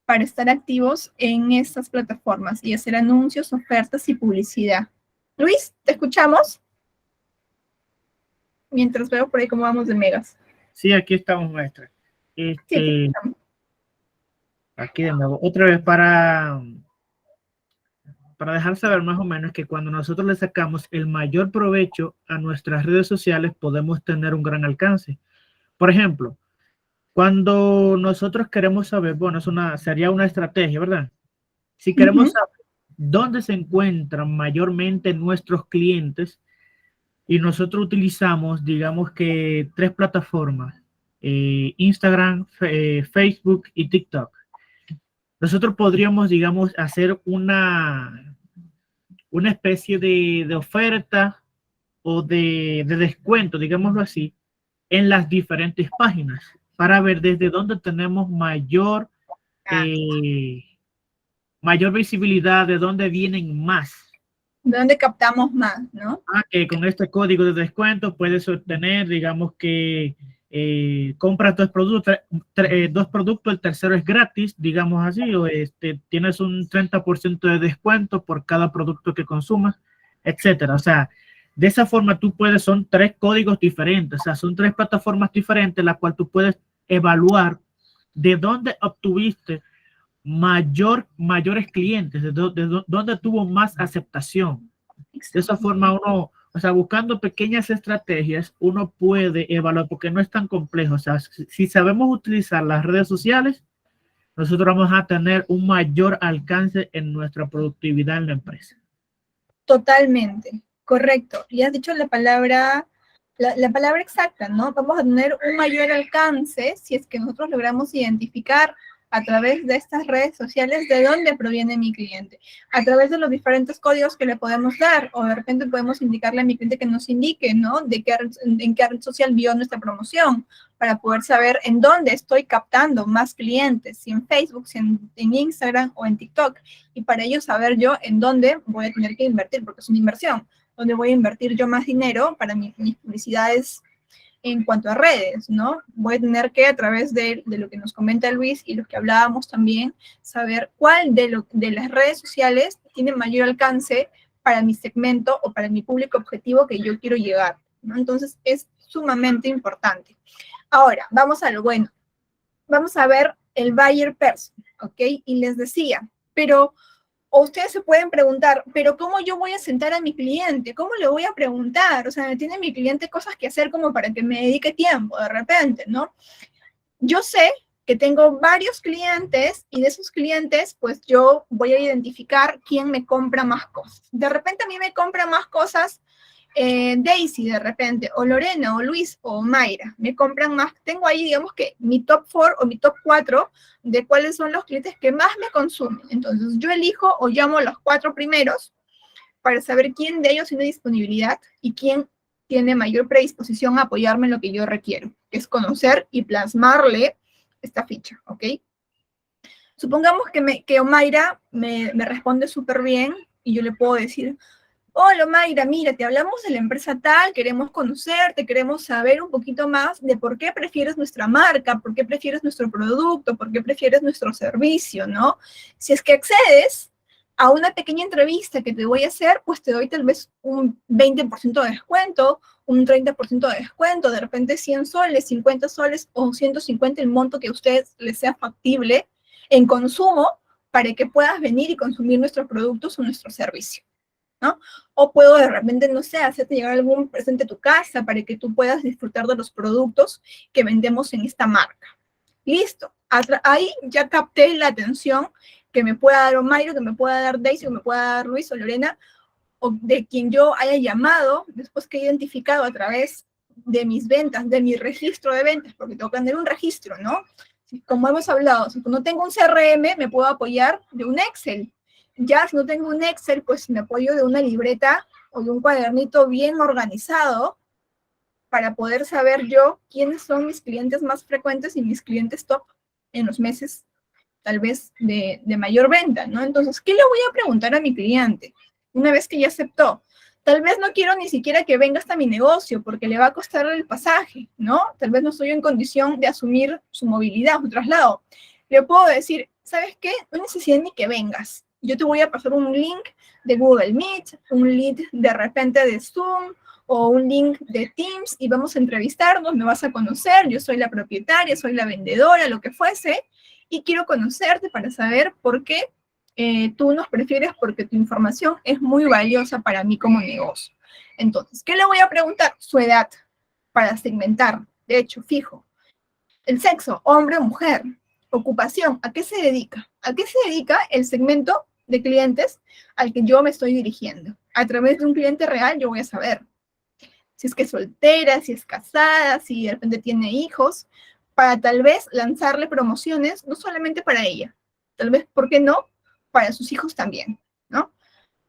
para estar activos en estas plataformas y hacer anuncios, ofertas y publicidad. Luis, ¿te escuchamos? Mientras veo por ahí cómo vamos de megas. Sí, aquí estamos, maestra. Sí, Aquí de nuevo, otra vez para dejar saber más o menos que cuando nosotros le sacamos el mayor provecho a nuestras redes sociales, podemos tener un gran alcance. Por ejemplo, cuando nosotros queremos saber, bueno, sería una estrategia, ¿verdad? Si queremos saber dónde se encuentran mayormente nuestros clientes y nosotros utilizamos, digamos que 3 plataformas, Instagram, Facebook y TikTok. Nosotros podríamos, digamos, hacer una especie de oferta o de descuento, digámoslo así, en las diferentes páginas para ver desde dónde tenemos mayor visibilidad, de dónde vienen más. ¿De dónde captamos más, no? Que con este código de descuento puedes obtener, digamos que compras 2 productos, 2 productos, el tercero es gratis, digamos así, o tienes un 30% de descuento por cada producto que consumas, etcétera. O sea, de esa forma tú puedes, son 3 códigos diferentes, o sea, son 3 plataformas diferentes, la cual tú puedes evaluar de dónde obtuviste mayores clientes, de dónde tuvo más aceptación. De esa forma uno, o sea, buscando pequeñas estrategias, uno puede evaluar, porque no es tan complejo. O sea, si sabemos utilizar las redes sociales, nosotros vamos a tener un mayor alcance en nuestra productividad en la empresa. Totalmente, correcto. Y has dicho la palabra exacta, ¿no? Vamos a tener un mayor alcance si es que nosotros logramos identificar a través de estas redes sociales de dónde proviene mi cliente, a través de los diferentes códigos que le podemos dar, o de repente podemos indicarle a mi cliente que nos indique, ¿no? En qué red social vio nuestra promoción, para poder saber en dónde estoy captando más clientes, si en Facebook, si en Instagram o en TikTok, y para ello saber yo en dónde voy a tener que invertir, porque es una inversión, dónde voy a invertir yo más dinero para mis publicidades en cuanto a redes, ¿no? Voy a tener que, a través de lo que nos comenta Luis y lo que hablábamos también, saber cuál de las redes sociales tiene mayor alcance para mi segmento o para mi público objetivo que yo quiero llegar, ¿no? Entonces, es sumamente importante. Ahora, vamos a lo bueno. Vamos a ver el buyer person, ¿ok? Y les decía, pero o ustedes se pueden preguntar, pero ¿cómo yo voy a sentar a mi cliente? ¿Cómo le voy a preguntar? O sea, ¿tiene mi cliente cosas que hacer como para que me dedique tiempo de repente, ¿no? Yo sé que tengo varios clientes y de esos clientes, pues yo voy a identificar quién me compra más cosas. De repente a mí me compra más cosas Daisy de repente, o Lorena, o Luis, o Mayra, me compran más. Tengo ahí, digamos que mi top 4 o mi top 4 de cuáles son los clientes que más me consumen. Entonces yo elijo o llamo a los 4 primeros para saber quién de ellos tiene disponibilidad y quién tiene mayor predisposición a apoyarme en lo que yo requiero, que es conocer y plasmarle esta ficha, ¿ok? Supongamos que Mayra me responde súper bien y yo le puedo decir, hola Mayra, mira, te hablamos de la empresa tal, queremos conocerte, queremos saber un poquito más de por qué prefieres nuestra marca, por qué prefieres nuestro producto, por qué prefieres nuestro servicio, ¿no? Si es que accedes a una pequeña entrevista que te voy a hacer, pues te doy tal vez un 20% de descuento, un 30% de descuento, de repente 100 soles, 50 soles o 150 el monto que a ustedes les sea factible en consumo para que puedas venir y consumir nuestros productos o nuestro servicio, ¿no? O puedo de repente, no sé, hacerte llegar algún presente a tu casa para que tú puedas disfrutar de los productos que vendemos en esta marca. Listo. Ahí ya capté la atención que me pueda dar Omairo, que me pueda dar Daisy, que me pueda dar Luis o Lorena, o de quien yo haya llamado, después que he identificado a través de mis ventas, de mi registro de ventas, porque tengo que tener un registro, ¿no? Como hemos hablado, si no tengo un CRM, me puedo apoyar de un Excel. Ya si no tengo un Excel, pues me apoyo de una libreta o de un cuadernito bien organizado para poder saber yo quiénes son mis clientes más frecuentes y mis clientes top en los meses, tal vez, de mayor venta, ¿no? Entonces, ¿qué le voy a preguntar a mi cliente? Una vez que ya aceptó, tal vez no quiero ni siquiera que venga hasta mi negocio porque le va a costar el pasaje, ¿no? Tal vez no estoy en condición de asumir su movilidad, su traslado. Le puedo decir, ¿sabes qué? No necesitas ni que vengas. Yo te voy a pasar un link de Google Meet, un link de repente de Zoom o un link de Teams y vamos a entrevistarnos, me vas a conocer, yo soy la propietaria, soy la vendedora, lo que fuese, y quiero conocerte para saber por qué tú nos prefieres, porque tu información es muy valiosa para mí como negocio. Entonces, ¿qué le voy a preguntar? Su edad, para segmentar, de hecho, fijo. El sexo, hombre o mujer. Ocupación, ¿a qué se dedica? ¿A qué se dedica el segmento de clientes al que yo me estoy dirigiendo? A través de un cliente real yo voy a saber si es que es soltera, si es casada, si de repente tiene hijos, para tal vez lanzarle promociones, no solamente para ella, tal vez, ¿por qué no?, para sus hijos también, ¿no?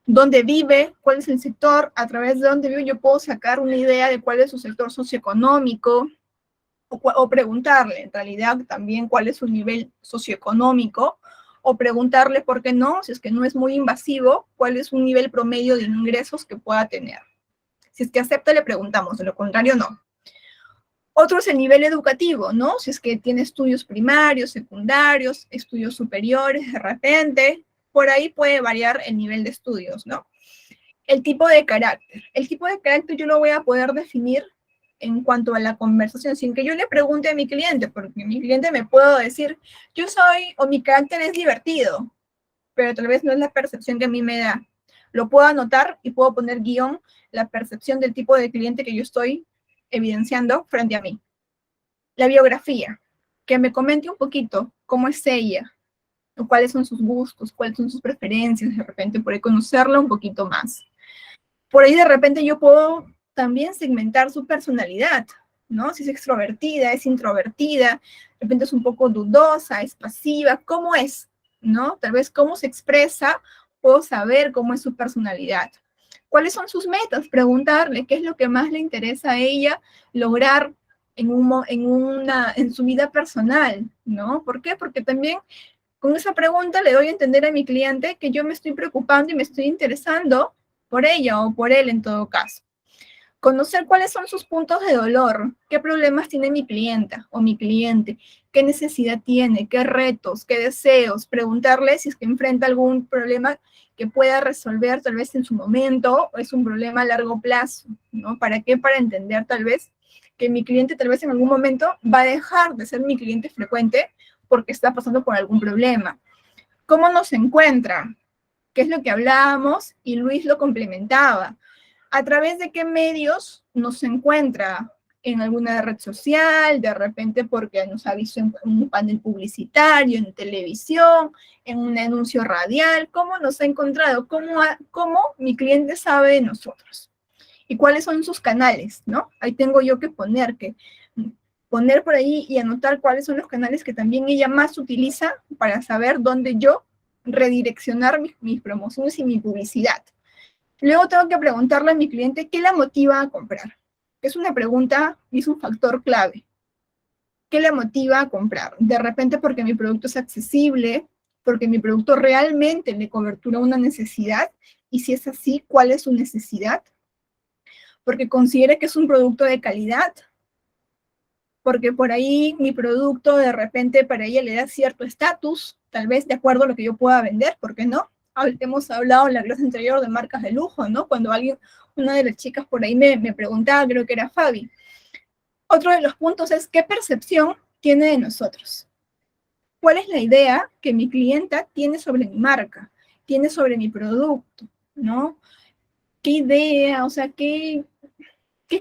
¿Dónde vive? ¿Cuál es el sector? A través de dónde vive yo puedo sacar una idea de cuál es su sector socioeconómico, o preguntarle, en realidad, también cuál es su nivel socioeconómico, o preguntarle, ¿por qué no?, si es que no es muy invasivo, cuál es un nivel promedio de ingresos que pueda tener. Si es que acepta, le preguntamos, de lo contrario, no. Otro es el nivel educativo, ¿no? Si es que tiene estudios primarios, secundarios, estudios superiores, de repente, por ahí puede variar el nivel de estudios, ¿no? El tipo de carácter. El tipo de carácter yo lo voy a poder definir en cuanto a la conversación, sin que yo le pregunte a mi cliente, porque mi cliente me puedo decir, yo soy, o mi carácter es divertido, pero tal vez no es la percepción que a mí me da. Lo puedo anotar y puedo poner guión, la percepción del tipo de cliente que yo estoy evidenciando frente a mí. La biografía, que me comente un poquito cómo es ella, o cuáles son sus gustos, cuáles son sus preferencias, de repente por ahí conocerla un poquito más. Por ahí de repente yo puedo también segmentar su personalidad, ¿no? Si es extrovertida, es introvertida, de repente es un poco dudosa, es pasiva, ¿cómo es?, ¿no? Tal vez cómo se expresa, puedo saber cómo es su personalidad. ¿Cuáles son sus metas? Preguntarle qué es lo que más le interesa a ella lograr en su vida personal, ¿no? ¿Por qué? Porque también con esa pregunta le doy a entender a mi cliente que yo me estoy preocupando y me estoy interesando por ella o por él en todo caso. Conocer cuáles son sus puntos de dolor, qué problemas tiene mi clienta o mi cliente, qué necesidad tiene, qué retos, qué deseos, preguntarle si es que enfrenta algún problema que pueda resolver tal vez en su momento o es un problema a largo plazo, ¿no? ¿Para qué? Para entender tal vez que mi cliente tal vez en algún momento va a dejar de ser mi cliente frecuente porque está pasando por algún problema. ¿Cómo nos encuentra? ¿Qué es lo que hablábamos? Y Luis lo complementaba. ¿A través de qué medios nos encuentra? En alguna red social, de repente porque nos ha visto en un panel publicitario, en televisión, en un anuncio radial. ¿Cómo nos ha encontrado? ¿Cómo mi cliente sabe de nosotros? ¿Y cuáles son sus canales? ¿No? Ahí tengo yo que poner por ahí y anotar cuáles son los canales que también ella más utiliza para saber dónde yo redireccionar mis promociones y mi publicidad. Luego tengo que preguntarle a mi cliente qué la motiva a comprar. Es una pregunta y es un factor clave. ¿Qué le motiva a comprar? De repente porque mi producto es accesible, porque mi producto realmente le cobertura una necesidad, y si es así, ¿cuál es su necesidad? Porque considere que es un producto de calidad, porque por ahí mi producto de repente para ella le da cierto estatus, tal vez de acuerdo a lo que yo pueda vender, ¿por qué no? Hemos hablado en la clase anterior de marcas de lujo, ¿no? Cuando una de las chicas por ahí me preguntaba, creo que era Fabi. Otro de los puntos es qué percepción tiene de nosotros. ¿Cuál es la idea que mi clienta tiene sobre mi marca, tiene sobre mi producto, ¿no? ¿Qué idea, o sea, qué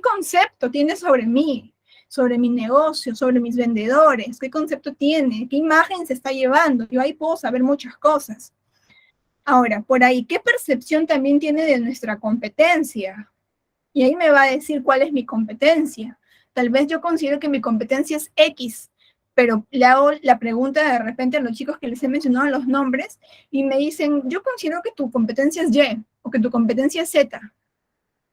concepto tiene sobre mí, sobre mi negocio, sobre mis vendedores? ¿Qué concepto tiene? ¿Qué imagen se está llevando? Yo ahí puedo saber muchas cosas. Ahora, por ahí, ¿qué percepción también tiene de nuestra competencia? Y ahí me va a decir cuál es mi competencia. Tal vez yo considero que mi competencia es X, pero le hago la pregunta de repente a los chicos que les he mencionado los nombres y me dicen, yo considero que tu competencia es Y o que tu competencia es Z.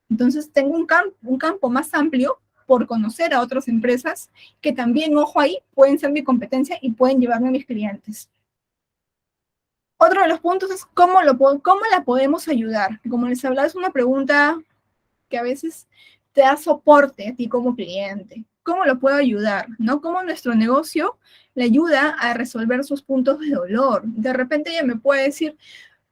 Entonces tengo un campo más amplio por conocer a otras empresas que también, ojo ahí, pueden ser mi competencia y pueden llevarme a mis clientes. Otro de los puntos es cómo la podemos ayudar. Como les hablaba, es una pregunta que a veces te da soporte a ti como cliente. ¿Cómo lo puedo ayudar? ¿No? ¿Cómo nuestro negocio le ayuda a resolver sus puntos de dolor? De repente ella me puede decir,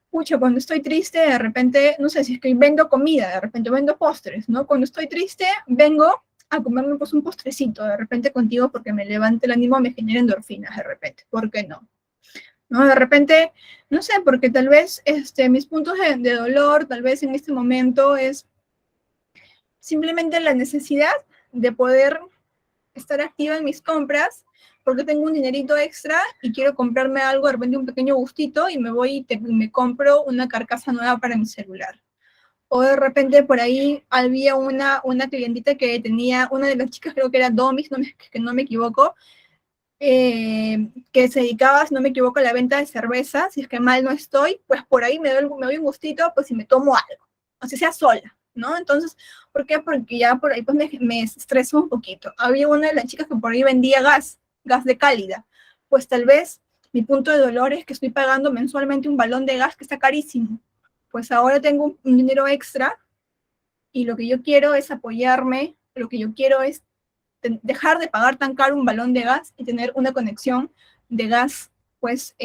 pucha, cuando estoy triste, de repente, no sé, si es que vendo comida, de repente vendo postres, ¿no? Cuando estoy triste, vengo a comerme pues un postrecito, de repente contigo porque me levante el ánimo, me genera endorfinas, de repente. ¿Por qué no? ¿No? De repente, no sé, porque tal vez mis puntos de dolor, tal vez en este momento es simplemente la necesidad de poder estar activa en mis compras, porque tengo un dinerito extra y quiero comprarme algo, de repente un pequeño gustito, y me voy y me compro una carcasa nueva para mi celular. O de repente por ahí había una clientita que tenía, una de las chicas creo que era Domis, que no me equivoco, que se dedicaba, si no me equivoco, a la venta de cerveza. Si es que mal no estoy, pues por ahí me doy un gustito, pues si me tomo algo, así sea sola, ¿no? Entonces, ¿por qué? Porque ya por ahí pues me estresó un poquito. Había una de las chicas que por ahí vendía gas de cálida. Pues tal vez mi punto de dolor es que estoy pagando mensualmente un balón de gas que está carísimo. Pues ahora tengo un dinero extra y lo que yo quiero es apoyarme, lo que yo quiero es dejar de pagar tan caro un balón de gas y tener una conexión de gas, pues,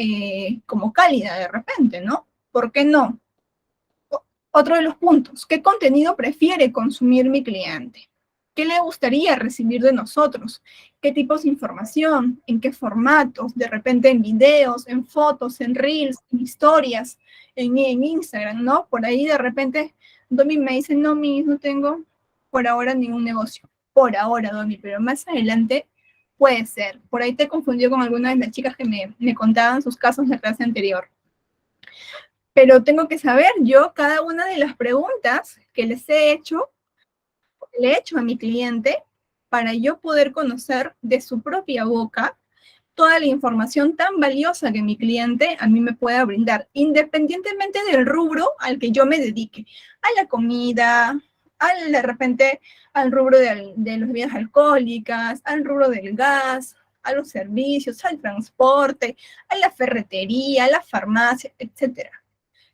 como cálida de repente, ¿no? ¿Por qué no? Otro de los puntos, ¿qué contenido prefiere consumir mi cliente? ¿Qué le gustaría recibir de nosotros? ¿Qué tipos de información? ¿En qué formatos? De repente en videos, en fotos, en reels, en historias, en Instagram, ¿no? Por ahí de repente Domi me dice, no, no tengo por ahora ningún negocio. Por ahora, Domi, pero más adelante puede ser. Por ahí te confundió con alguna de las chicas que me contaban sus casos de la clase anterior. Pero tengo que saber yo cada una de las preguntas que le he hecho a mi cliente para yo poder conocer de su propia boca toda la información tan valiosa que mi cliente a mí me pueda brindar, independientemente del rubro al que yo me dedique, a la comida, de repente al rubro de las bebidas alcohólicas, al rubro del gas, a los servicios, al transporte, a la ferretería, a la farmacia, etc.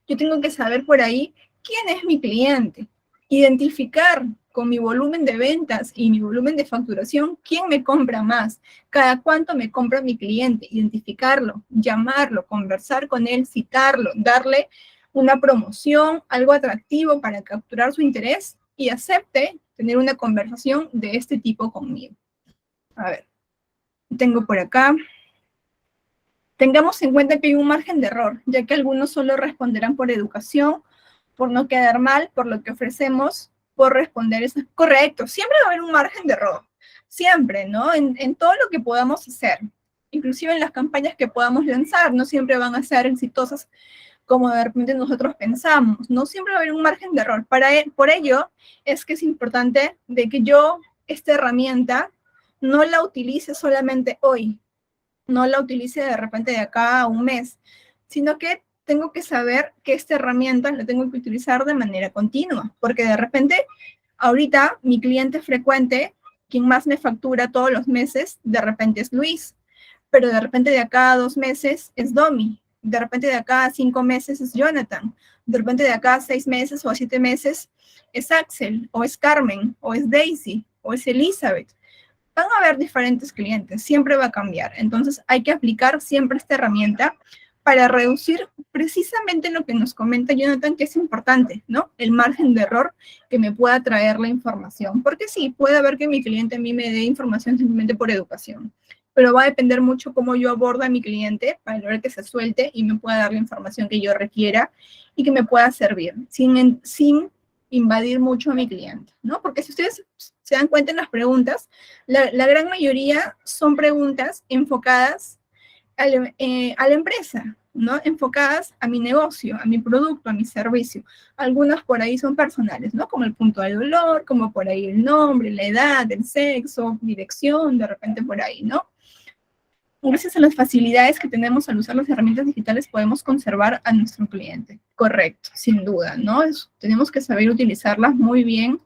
Yo tengo que saber por ahí quién es mi cliente, Identificar con mi volumen de ventas y mi volumen de facturación quién me compra más, cada cuánto me compra mi cliente, identificarlo, llamarlo, conversar con él, citarlo, darle una promoción, algo atractivo para capturar su interés y acepte tener una conversación de este tipo conmigo. A ver, tengo por acá. Tengamos en cuenta que hay un margen de error, ya que algunos solo responderán por educación, por no quedar mal, por lo que ofrecemos, por responder. Eso es correcto. Siempre va a haber un margen de error. Siempre, ¿no? En todo lo que podamos hacer. Inclusive en las campañas que podamos lanzar, no siempre van a ser exitosas como de repente nosotros pensamos. No siempre va a haber un margen de error. Por ello es que es importante de que yo esta herramienta no la utilice solamente hoy, no la utilice de repente de acá a un mes, sino que tengo que saber que esta herramienta la tengo que utilizar de manera continua, porque de repente, ahorita, mi cliente frecuente, quien más me factura todos los meses, de repente es Luis, pero de repente de acá a 2 meses es Domi, de repente de acá a 5 meses es Jonathan, de repente de acá a 6 meses o a 7 meses es Axel, o es Carmen, o es Daisy, o es Elizabeth. Van a haber diferentes clientes, siempre va a cambiar. Entonces hay que aplicar siempre esta herramienta para reducir precisamente lo que nos comenta Jonathan, que es importante, ¿no? El margen de error que me pueda traer la información. Porque sí, puede haber que mi cliente a mí me dé información simplemente por educación, pero va a depender mucho cómo yo abordo a mi cliente para lograr que se suelte y me pueda dar la información que yo requiera y que me pueda servir, sin invadir mucho a mi cliente, ¿no? Porque si ustedes se dan cuenta en las preguntas, la gran mayoría son preguntas enfocadas a la empresa, ¿no? Enfocadas a mi negocio, a mi producto, a mi servicio. Algunas por ahí son personales, ¿no? Como el punto de dolor, como por ahí el nombre, la edad, el sexo, dirección, de repente por ahí, ¿no? Gracias a las facilidades que tenemos al usar las herramientas digitales, podemos conservar a nuestro cliente. Correcto, sin duda, ¿no? Tenemos que saber utilizarlas muy bien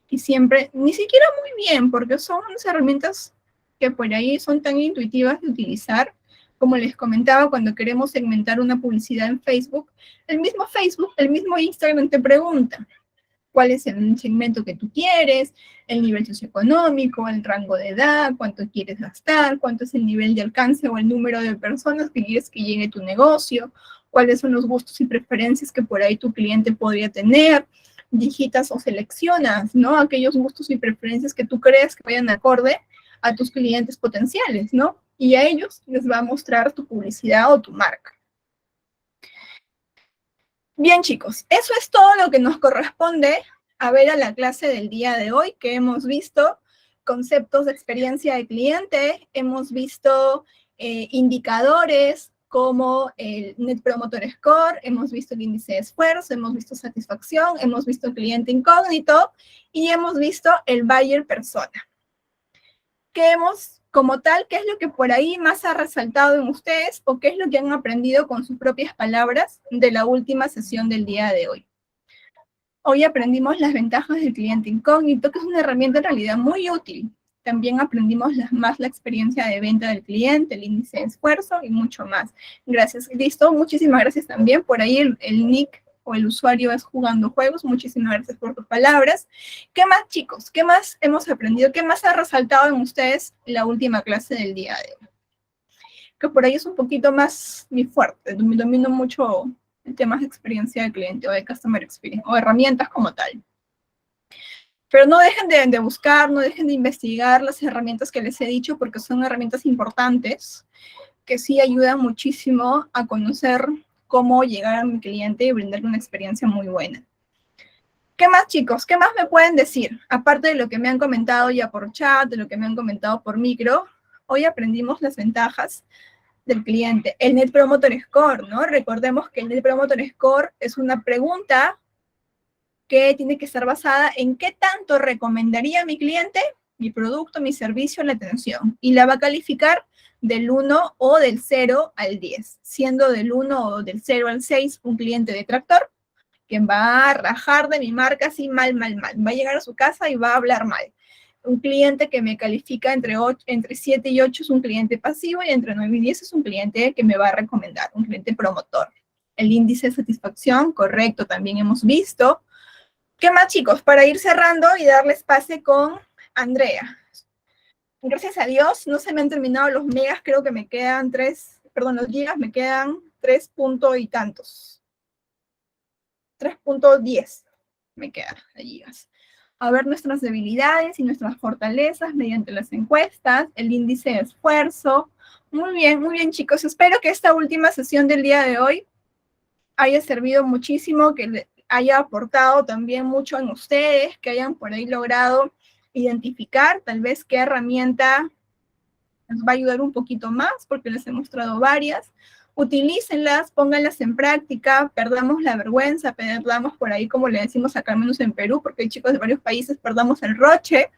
y siempre, ni siquiera muy bien, porque son unas herramientas que por ahí son tan intuitivas de utilizar. Como les comentaba, cuando queremos segmentar una publicidad en Facebook, el mismo Instagram te pregunta cuál es el segmento que tú quieres, el nivel socioeconómico, el rango de edad, cuánto quieres gastar, cuánto es el nivel de alcance o el número de personas que quieres que llegue a tu negocio, cuáles son los gustos y preferencias que por ahí tu cliente podría tener, digitas o seleccionas, ¿no? Aquellos gustos y preferencias que tú crees que vayan acorde a tus clientes potenciales, ¿no? Y a ellos les va a mostrar tu publicidad o tu marca. Bien, chicos, eso es todo lo que nos corresponde a ver a la clase del día de hoy, que hemos visto conceptos de experiencia de cliente, hemos visto indicadores como el Net Promoter Score, hemos visto el índice de esfuerzo, hemos visto satisfacción, hemos visto el cliente incógnito y hemos visto el buyer persona. Como tal, ¿qué es lo que por ahí más ha resaltado en ustedes o qué es lo que han aprendido con sus propias palabras de la última sesión del día de hoy? Hoy aprendimos las ventajas del cliente incógnito, que es una herramienta en realidad muy útil. También aprendimos más la experiencia de venta del cliente, el índice de esfuerzo y mucho más. Gracias, listo. Muchísimas gracias también. Por ahí el nick o el usuario es Jugando Juegos. Muchísimas gracias por tus palabras. ¿Qué más, chicos? ¿Qué más hemos aprendido? ¿Qué más ha resaltado en ustedes la última clase del día de hoy? Que por ahí es un poquito más mi fuerte. Domino mucho el tema de experiencia de cliente o de customer experience o herramientas como tal. Pero no dejen de buscar, no dejen de investigar las herramientas que les he dicho porque son herramientas importantes que sí ayudan muchísimo a conocer cómo llegar a mi cliente y brindarle una experiencia muy buena. ¿Qué más, chicos? ¿Qué más me pueden decir? Aparte de lo que me han comentado ya por chat, de lo que me han comentado por micro, hoy aprendimos las ventajas del cliente. El Net Promoter Score, ¿no? Recordemos que el Net Promoter Score es una pregunta que tiene que estar basada en qué tanto recomendaría a mi cliente mi producto, mi servicio, la atención. Y la va a calificar del 1 o del 0 al 10, siendo del 1 o del 0 al 6 un cliente detractor, quien va a rajar de mi marca así mal. Va a llegar a su casa y va a hablar mal. Un cliente que me califica entre 7 y 8 es un cliente pasivo y entre 9 y 10 es un cliente que me va a recomendar, un cliente promotor. El índice de satisfacción, correcto, también hemos visto. ¿Qué más, chicos? Para ir cerrando y darles pase con Andrea. Gracias a Dios, no se me han terminado los megas, creo que me quedan los gigas, me quedan 3 punto y tantos. 3.10 me quedan de gigas. A ver nuestras debilidades y nuestras fortalezas mediante las encuestas, el índice de esfuerzo. Muy bien, chicos. Espero que esta última sesión del día de hoy haya servido muchísimo, que le haya aportado también mucho en ustedes, que hayan por ahí logrado identificar tal vez qué herramienta nos va a ayudar un poquito más, porque les he mostrado varias. Utilícenlas, pónganlas en práctica, perdamos la vergüenza, perdamos por ahí, como le decimos acá al menos en Perú, porque hay chicos de varios países, perdamos el roche,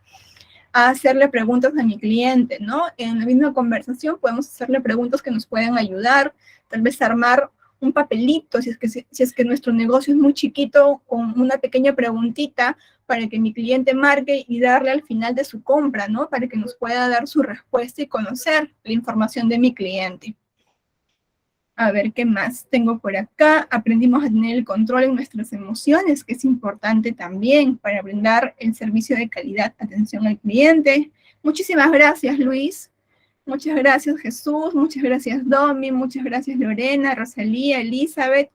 a hacerle preguntas a mi cliente, ¿no? En la misma conversación podemos hacerle preguntas que nos pueden ayudar, tal vez armar un papelito, si es que nuestro negocio es muy chiquito, con una pequeña preguntita para que mi cliente marque y darle al final de su compra, ¿no? Para que nos pueda dar su respuesta y conocer la información de mi cliente. A ver, ¿qué más tengo por acá? Aprendimos a tener el control en nuestras emociones, que es importante también para brindar el servicio de calidad, atención al cliente. Muchísimas gracias, Luis. Muchas gracias, Jesús. Muchas gracias, Domi. Muchas gracias, Lorena, Rosalía, Elizabeth.